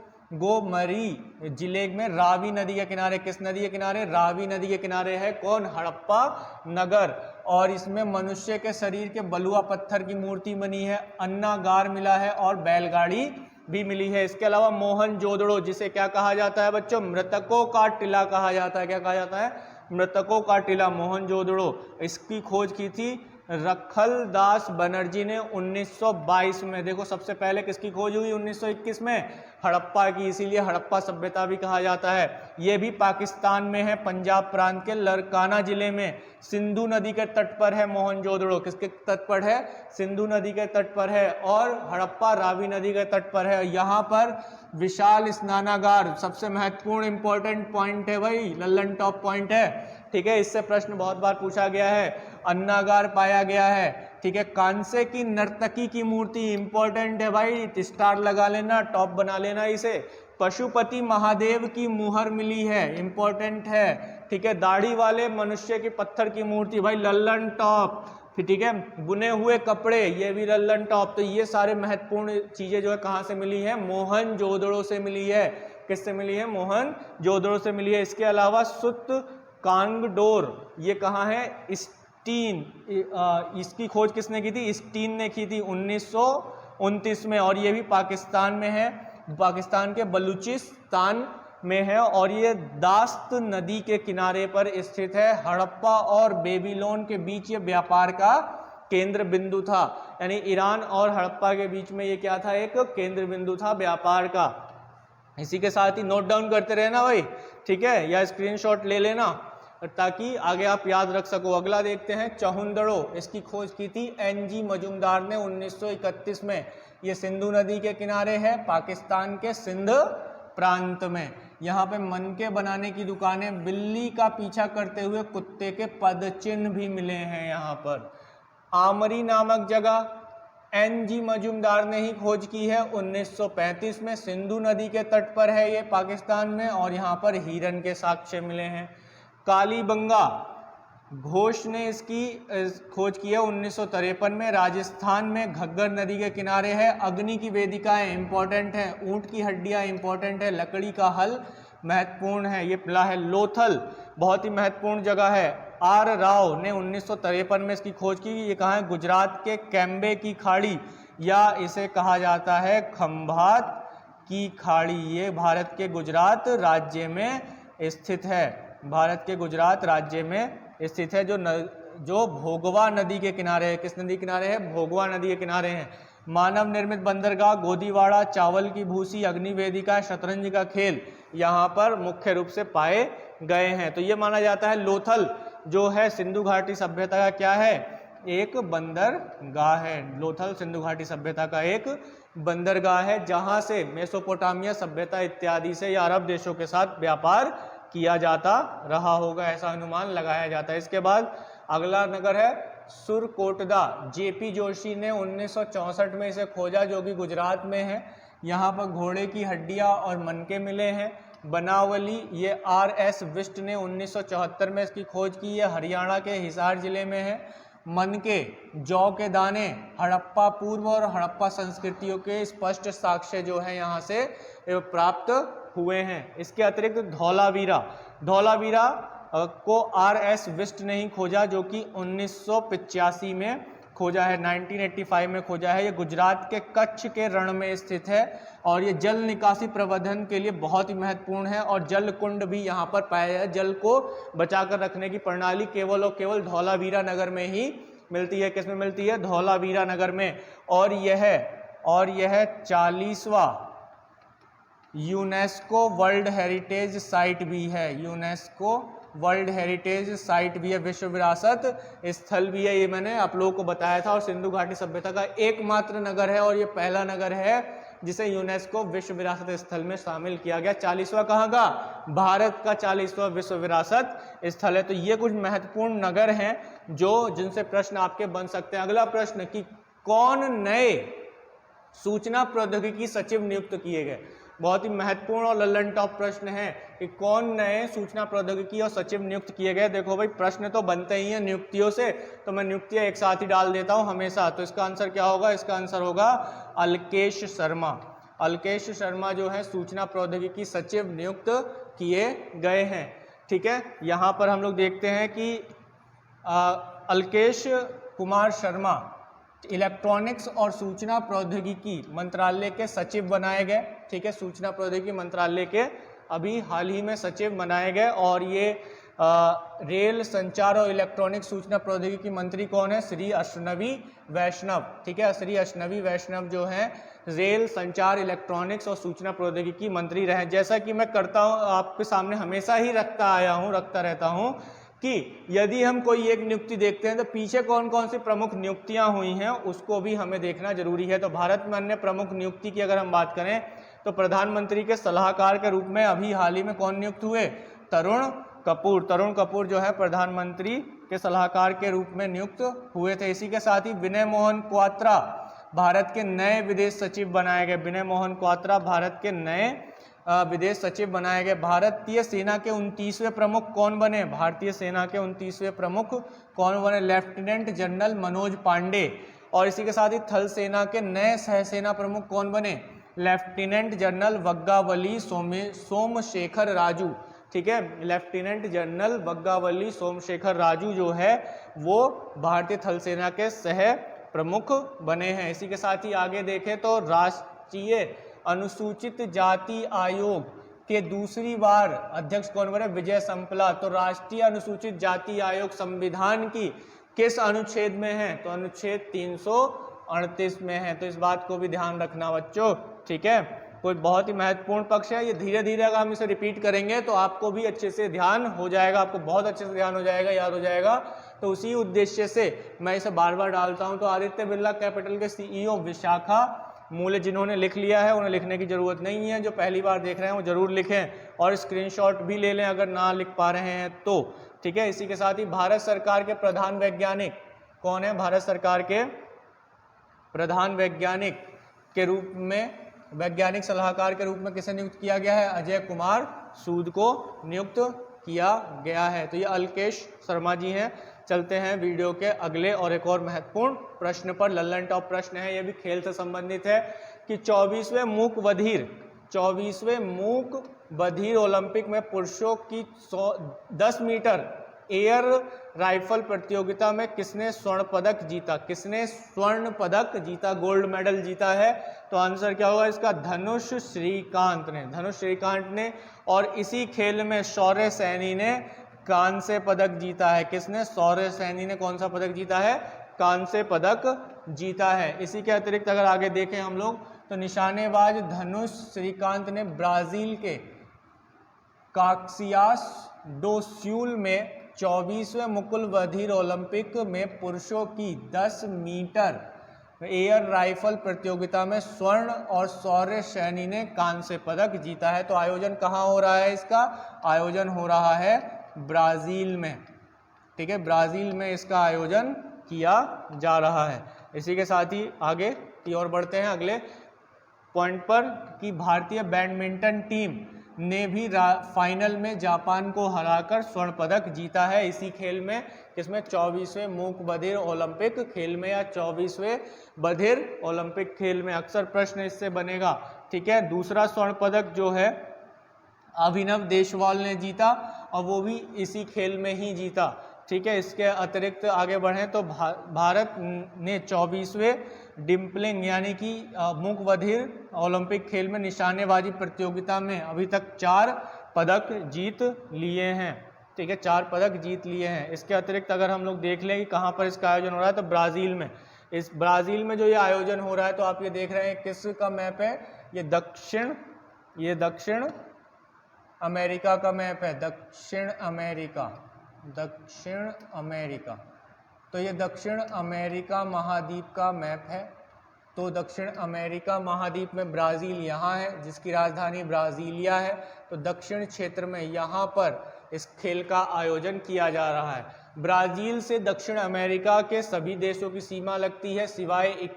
जिले में रावी नदी के किनारे। किस नदी के किनारे, रावी नदी के किनारे है कौन, हड़प्पा नगर। और इसमें मनुष्य के शरीर के बलुआ पत्थर की मूर्ति बनी है, अन्नागार मिला है और बैलगाड़ी भी मिली है। इसके अलावा मोहनजोदड़ो, जिसे क्या कहा जाता है बच्चों, मृतकों का टिला कहा जाता है। क्या कहा जाता है, मृतकों का टिला, मोहनजोदड़ो। इसकी खोज की थी रखलदास बनर्जी ने 1922 में। देखो सबसे पहले किसकी खोज हुई 1921 में, हड़प्पा की, इसीलिए हड़प्पा सभ्यता भी कहा जाता है। ये भी पाकिस्तान में है, पंजाब प्रांत के लरकाना जिले में, सिंधु नदी के तट पर है मोहनजोदड़ो। किसके तट पर है, सिंधु नदी के तट पर है। और हड़प्पा रावी नदी के तट पर है। यहाँ पर विशाल स्नानागार सबसे महत्वपूर्ण इंपॉर्टेंट पॉइंट है भाई, लल्लन टॉप पॉइंट है, ठीक है, इससे प्रश्न बहुत बार पूछा गया है। अन्नागार पाया गया है, ठीक है। कांसे की नर्तकी की मूर्ति इंपॉर्टेंट है भाई, स्टार लगा लेना, टॉप बना लेना इसे। पशुपति महादेव की मुहर मिली है, इंपॉर्टेंट है, ठीक है। दाढ़ी वाले मनुष्य की पत्थर की मूर्ति भाई, लल्लन टॉप, ठीक है। बुने हुए कपड़े, ये भी लल्लन टॉप। तो ये सारे महत्वपूर्ण चीजें जो है कहाँ से मिली है, मोहनजोदड़ो से मिली है। किससे मिली है, मोहनजोदड़ो से मिली है। इसके अलावा सुत कांगडोर, ये कहाँ है, स्टीन, इसकी खोज किसने की थी, स्टीन ने की थी 1929 में। और ये भी पाकिस्तान में है, पाकिस्तान के बलूचिस्तान में है। और ये दास्त नदी के किनारे पर स्थित है। हड़प्पा और बेबीलोन के बीच ये व्यापार का केंद्र बिंदु था, यानी ईरान और हड़प्पा के बीच में ये क्या था, एक केंद्र बिंदु था व्यापार का। इसी के साथ ही नोट डाउन करते रहना भाई, ठीक है, या स्क्रीनशॉट ले लेना ताकि आगे आप याद रख सको। अगला देखते हैं चहुंदड़ो, इसकी खोज की थी NG मजूमदार ने 1931 में। ये सिंधु नदी के किनारे है, पाकिस्तान के सिंध प्रांत में। यहाँ पे मनके बनाने की दुकानें, बिल्ली का पीछा करते हुए कुत्ते के पदचिन्ह भी मिले हैं यहाँ पर। आमरी नामक जगह NG मजूमदार ने ही खोज की है 1935 में, सिंधु नदी के तट पर है ये पाकिस्तान में। और यहाँ पर हिरन के साक्ष्य मिले हैं। कालीबंगा घोष ने इसकी खोज की है 1953 में, राजस्थान में घग्गर नदी के किनारे है। अग्नि की वेदिकाएं इंपॉर्टेंट है, ऊंट की हड्डियां इंपॉर्टेंट है, लकड़ी का हल महत्वपूर्ण है, ये मिला है। लोथल बहुत ही महत्वपूर्ण जगह है, आर राव ने 1953 में इसकी खोज की। ये कहाँ है? गुजरात के कैम्बे की खाड़ी, या इसे कहा जाता है खंभात की खाड़ी। ये भारत के गुजरात राज्य में स्थित है, भारत के गुजरात राज्य में स्थित है, जो भोगवा नदी के किनारे है। किस नदी के किनारे है? भोगवा नदी के किनारे है। मानव निर्मित बंदरगाह गोदीवाड़ा, चावल की भूसी, अग्निवेदिका, शतरंज का खेल यहाँ पर मुख्य रूप से पाए गए हैं। तो ये माना जाता है लोथल जो है सिंधु घाटी सभ्यता का क्या है? एक बंदरगाह है। लोथल सिंधु घाटी सभ्यता का एक बंदरगाह है, जहाँ से मेसोपोटामिया सभ्यता इत्यादि से या अरब देशों के साथ व्यापार किया जाता रहा होगा, ऐसा अनुमान लगाया जाता है। इसके बाद अगला नगर है सुरकोटदा। जेपी जोशी ने 1964 में इसे खोजा, जो कि गुजरात में है। यहाँ पर घोड़े की हड्डियाँ और मनके मिले हैं। बनावली, ये RS विष्ट ने 1974 में इसकी खोज की है, हरियाणा के हिसार जिले में है। मनके, जौ के दाने, हड़प्पा पूर्व और हड़प्पा संस्कृतियों के स्पष्ट साक्ष्य जो है यहाँ से प्राप्त हुए हैं। इसके अतिरिक्त धौलावीरा को RS विष्ट ने ही खोजा, जो कि 1985 में खोजा है, 1985 में खोजा है। ये गुजरात के कच्छ के रण में स्थित है और ये जल निकासी प्रबंधन के लिए बहुत ही महत्वपूर्ण है और जल कुंड भी यहाँ पर पाया है। जल को बचाकर रखने की प्रणाली केवल और केवल धौलावीरा नगर में ही मिलती है। किसमें मिलती है? धौलावीरा नगर में। और यह 40वां यूनेस्को वर्ल्ड हेरिटेज साइट भी है। यूनेस्को वर्ल्ड हेरिटेज साइट भी है, विश्व विरासत स्थल भी है। ये मैंने आप लोगों को बताया था। और सिंधु घाटी सभ्यता का एकमात्र नगर है और ये पहला नगर है जिसे यूनेस्को विश्व विरासत स्थल में शामिल किया गया। 40वां कहाँ का? भारत का 40वां विश्व विरासत स्थल है। तो ये कुछ महत्वपूर्ण नगर हैं जिनसे प्रश्न आपके बन सकते हैं। अगला प्रश्न कि कौन नए सूचना प्रौद्योगिकी सचिव नियुक्त किए गए? बहुत ही महत्वपूर्ण और लल्लन टॉप प्रश्न है कि कौन नए सूचना प्रौद्योगिकी और सचिव नियुक्त किए गए। देखो भाई, प्रश्न तो बनते ही हैं नियुक्तियों से, तो मैं नियुक्तियां एक साथ ही डाल देता हूं हमेशा। तो इसका आंसर क्या होगा? इसका आंसर होगा अलकेश शर्मा। अलकेश शर्मा जो है सूचना प्रौद्योगिकी सचिव नियुक्त किए गए हैं। ठीक है, यहाँ पर हम लोग देखते हैं कि अलकेश कुमार शर्मा इलेक्ट्रॉनिक्स और सूचना प्रौद्योगिकी मंत्रालय के सचिव बनाए गए। ठीक है, सूचना प्रौद्योगिकी मंत्रालय के अभी हाल ही में सचिव बनाए गए। और ये रेल संचार और इलेक्ट्रॉनिक सूचना प्रौद्योगिकी मंत्री कौन है? श्री अश्विनी वैष्णव। ठीक है, श्री अश्विनी वैष्णव जो है रेल संचार इलेक्ट्रॉनिक्स और सूचना प्रौद्योगिकी मंत्री रहे। जैसा कि मैं करता हूँ, आपके सामने हमेशा ही रखता रहता हूँ कि यदि हम कोई एक नियुक्ति देखते हैं तो पीछे कौन कौन सी प्रमुख नियुक्तियां हुई हैं उसको भी हमें देखना जरूरी है। तो भारत में अन्य प्रमुख नियुक्ति की अगर हम बात करें तो प्रधानमंत्री के सलाहकार के रूप में अभी हाल ही में कौन नियुक्त हुए? तरुण कपूर। तरुण कपूर जो है प्रधानमंत्री के सलाहकार के रूप में नियुक्त हुए थे। इसी के साथ ही विनय मोहन क्वात्रा भारत के नए विदेश सचिव बनाए गए। विनय मोहन क्वात्रा भारत के नए विदेश सचिव बनाए गए। भारतीय सेना के 29वें प्रमुख कौन बने? भारतीय सेना के 29वें प्रमुख कौन बने? Lieutenant general Manoj Pande. और इसी के साथ ही थल सेना के नए सहसेना प्रमुख कौन बने? Lieutenant general Vaggavalli Somashekar Raju. ठीक है, लेफ्टिनेंट जनरल वग्गावली सोमशेखर राजू जो है वो भारतीय थल सेना के सह प्रमुख बने हैं। इसी के साथ ही आगे देखें तो राष्ट्रीय अनुसूचित जाति आयोग के दूसरी बार अध्यक्ष कौन बने? विजय संपला। तो राष्ट्रीय अनुसूचित जाति आयोग संविधान की किस अनुच्छेद में है? तो अनुच्छेद 338 में है। तो इस बात को भी ध्यान रखना बच्चों। ठीक है, कोई बहुत ही महत्वपूर्ण पक्ष है। ये धीरे धीरे अगर हम इसे रिपीट करेंगे तो आपको भी अच्छे से ध्यान हो जाएगा, आपको बहुत अच्छे से ध्यान हो जाएगा, याद हो जाएगा। तो उसी उद्देश्य से मैं इसे बार बार डालता हूं। तो आदित्य बिरला कैपिटल के CEO विशाखा मूल्य जिन्होंने लिख लिया है उन्हें लिखने की जरूरत नहीं है। जो पहली बार देख रहे हैं वो जरूर लिखें और स्क्रीनशॉट भी ले लें अगर ना लिख पा रहे हैं तो। ठीक है, इसी के साथ ही भारत सरकार के प्रधान वैज्ञानिक कौन है? भारत सरकार के प्रधान वैज्ञानिक के रूप में, वैज्ञानिक सलाहकार के रूप में किसे नियुक्त किया गया है? अजय कुमार सूद को नियुक्त किया गया है। तो ये अलकेश शर्मा जी हैं। चलते हैं वीडियो के अगले और एक और महत्वपूर्ण प्रश्न पर। लल्लन टॉप प्रश्न है, यह भी खेल से संबंधित है कि 24वें मूक बधिर ओलंपिक में पुरुषों की 10 मीटर एयर राइफल प्रतियोगिता में किसने स्वर्ण पदक जीता? किसने स्वर्ण पदक जीता, गोल्ड मेडल जीता है? तो आंसर क्या होगा इसका? धनुष श्रीकांत ने, धनुष श्रीकांत ने। और इसी खेल में शौर्य सैनी ने कांस्य पदक जीता है। किसने? शौर्य सैनी ने कौन सा पदक जीता है? कांस्य पदक जीता है। इसी के अतिरिक्त अगर आगे देखें हम लोग तो निशानेबाज धनुष श्रीकांत ने ब्राजील के कासियास डो स्यूल में 24वें मुकुल बधिर ओलंपिक में पुरुषों की 10 मीटर एयर राइफल प्रतियोगिता में स्वर्ण और शौर्य सैनी ने कांस्य पदक जीता है। तो आयोजन कहाँ हो रहा है इसका? आयोजन हो रहा है ब्राजील में। ठीक है, ब्राजील में इसका आयोजन किया जा रहा है। इसी के साथ ही आगे की ओर बढ़ते हैं अगले पॉइंट पर कि भारतीय बैडमिंटन टीम ने भी फाइनल में जापान को हराकर स्वर्ण पदक जीता है। इसी खेल में किसमें? 24वें मूक बधिर ओलंपिक खेल में या 24वें बधिर ओलंपिक खेल में। अक्सर प्रश्न इससे बनेगा। ठीक है, दूसरा स्वर्ण पदक जो है अभिनव देशवाल ने जीता और वो भी इसी खेल में ही जीता। ठीक है, इसके अतिरिक्त आगे बढ़ें तो भारत ने 24वें डिम्पलिंग यानी कि मूक बधिर ओलंपिक खेल में निशानेबाजी प्रतियोगिता में अभी तक 4 पदक जीत लिए हैं। ठीक है, 4 पदक जीत लिए हैं। इसके अतिरिक्त अगर हम लोग देख लें कि कहाँ पर इसका आयोजन हो रहा है तो ब्राज़ील में। इस ब्राज़ील में जो ये आयोजन हो रहा है तो आप ये देख रहे हैं किसका मैप है? ये दक्षिण अमेरिका का मैप है। दक्षिण अमेरिका। तो ये दक्षिण अमेरिका महाद्वीप का मैप है। तो दक्षिण अमेरिका महाद्वीप में ब्राज़ील यहाँ है जिसकी राजधानी ब्राज़ीलिया है। तो दक्षिण क्षेत्र में यहाँ पर इस खेल का आयोजन किया जा रहा है। ब्राज़ील से दक्षिण अमेरिका के सभी देशों की सीमा लगती है सिवाय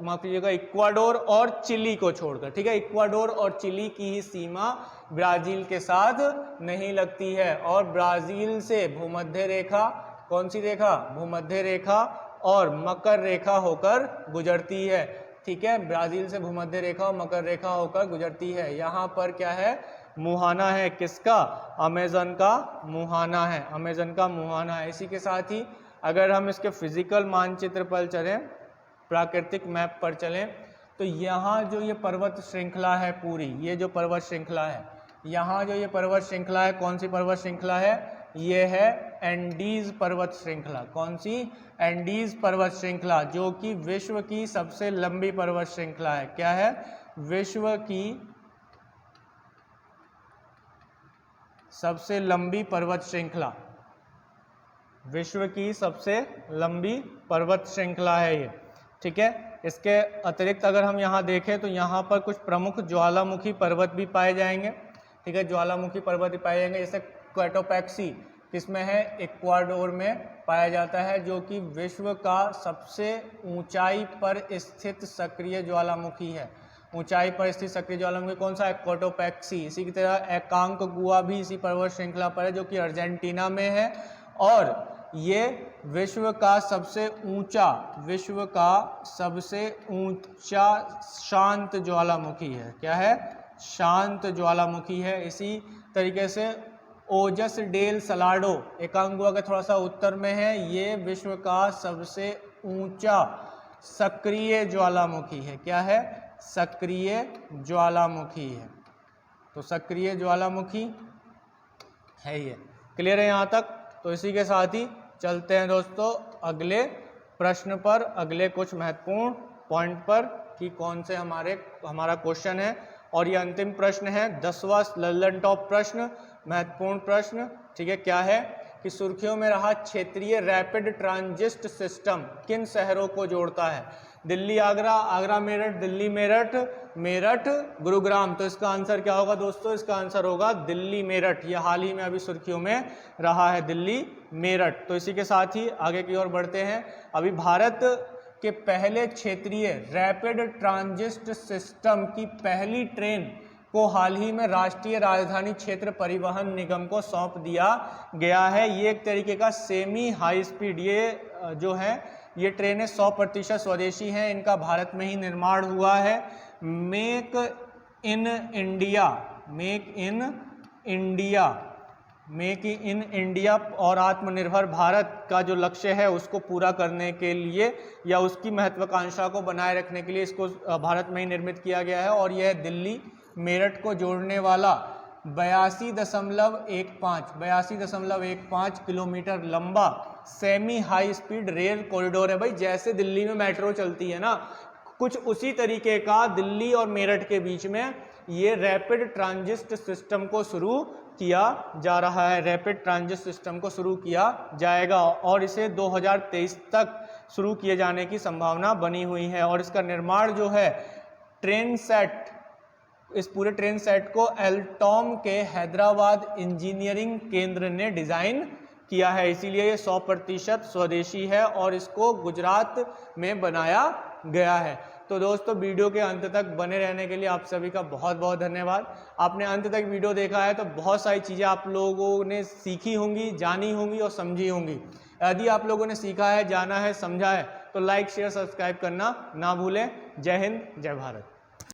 माफ कीजिएगा इक्वाडोर और चिली को छोड़कर। ठीक है, इक्वाडोर और चिली की ही सीमा ब्राज़ील के साथ नहीं लगती है। और ब्राज़ील से भूमध्य रेखा, कौन सी रेखा? भूमध्य रेखा और मकर रेखा होकर गुजरती है। ठीक है, ब्राज़ील से भूमध्य रेखा और मकर रेखा होकर गुजरती है। यहाँ पर क्या है? मुहाना है। किसका? अमेज़न का मुहाना है। अमेज़न का मुहाना है। इसी के साथ ही अगर हम इसके फिजिकल मानचित्र पर चलें, प्राकृतिक मैप पर चलें, तो यहाँ जो ये पर्वत श्रृंखला है पूरी, ये जो पर्वत श्रृंखला है, यहाँ जो ये पर्वत श्रृंखला है, कौन सी पर्वत श्रृंखला है? ये है एंडीज पर्वत श्रृंखला। कौन सी? एंडीज पर्वत श्रृंखला, जो कि विश्व की सबसे लंबी पर्वत श्रृंखला है। क्या है? विश्व की सबसे लंबी पर्वत श्रृंखला, विश्व की सबसे लंबी पर्वत श्रृंखला है ये। ठीक है, इसके अतिरिक्त अगर हम यहाँ देखें तो यहाँ पर कुछ प्रमुख ज्वालामुखी पर्वत भी पाए जाएंगे। ठीक है, ज्वालामुखी पर्वत भी पाए जाएंगे। जैसे कोटोपैक्सी किसमें है? इक्वाडोर में पाया जाता है, जो कि विश्व का सबसे ऊंचाई पर स्थित सक्रिय ज्वालामुखी है। ऊंचाई पर स्थित सक्रिय ज्वालामुखी कौन सा है? कोटोपैक्सी। इसी की तरह एकांकगुआ भी इसी पर्वत श्रृंखला पर है, जो कि अर्जेंटीना में है। और ये विश्व का सबसे ऊंचा शांत ज्वालामुखी है। क्या है? शांत ज्वालामुखी है। इसी तरीके से ओजस डेल सलाडो एकांगुआ के थोड़ा सा उत्तर में है। ये विश्व का सबसे ऊंचा सक्रिय ज्वालामुखी है। क्या है? सक्रिय ज्वालामुखी है। तो सक्रिय ज्वालामुखी है ये। क्लियर है यहाँ तक? तो इसी के साथ ही चलते हैं दोस्तों अगले प्रश्न पर, अगले कुछ महत्वपूर्ण पॉइंट पर कि कौन से हमारा क्वेश्चन है। और ये अंतिम प्रश्न है, 10वां लल्लन टॉप प्रश्न, महत्वपूर्ण प्रश्न। ठीक है, क्या है कि सुर्खियों में रहा क्षेत्रीय रैपिड ट्रांजिट सिस्टम किन शहरों को जोड़ता है? दिल्ली आगरा, आगरा मेरठ, दिल्ली मेरठ, मेरठ गुरुग्राम। तो इसका आंसर क्या होगा दोस्तों? इसका आंसर होगा दिल्ली मेरठ। यह हाल ही में अभी सुर्खियों में रहा है, दिल्ली मेरठ। तो इसी के साथ ही आगे की ओर बढ़ते हैं। अभी भारत के पहले क्षेत्रीय रैपिड ट्रांजिट सिस्टम की पहली ट्रेन को हाल ही में राष्ट्रीय राजधानी क्षेत्र परिवहन निगम को सौंप दिया गया है। ये एक तरीके का सेमी हाई स्पीड, ये जो है ये ट्रेनें 100% स्वदेशी हैं, इनका भारत में ही निर्माण हुआ है। Make in India make in India और आत्मनिर्भर भारत का जो लक्ष्य है उसको पूरा करने के लिए या उसकी महत्वाकांक्षा को बनाए रखने के लिए इसको भारत में ही निर्मित किया गया है। और यह दिल्ली मेरठ को जोड़ने वाला 82.15 किलोमीटर लंबा semi high speed rail corridor है। भाई जैसे दिल्ली में मेट्रो चलती है ना, कुछ उसी तरीके का दिल्ली और मेरठ के बीच में ये रैपिड ट्रांजिट सिस्टम को शुरू किया जा रहा है। रैपिड ट्रांजिट सिस्टम को शुरू किया जाएगा और इसे 2023 तक शुरू किए जाने की संभावना बनी हुई है। और इसका निर्माण जो है ट्रेन सेट, इस पूरे ट्रेन सेट को एल्टॉम के हैदराबाद इंजीनियरिंग केंद्र ने डिज़ाइन किया है, इसीलिए ये 100% स्वदेशी है और इसको गुजरात में बनाया गया है। तो दोस्तों वीडियो के अंत तक बने रहने के लिए आप सभी का बहुत बहुत धन्यवाद। आपने अंत तक वीडियो देखा है तो बहुत सारी चीज़ें आप लोगों ने सीखी होंगी, जानी होंगी और समझी होंगी। यदि आप लोगों ने सीखा है, जाना है, समझा है तो लाइक शेयर सब्सक्राइब करना ना भूलें। जय हिंद, जय भारत।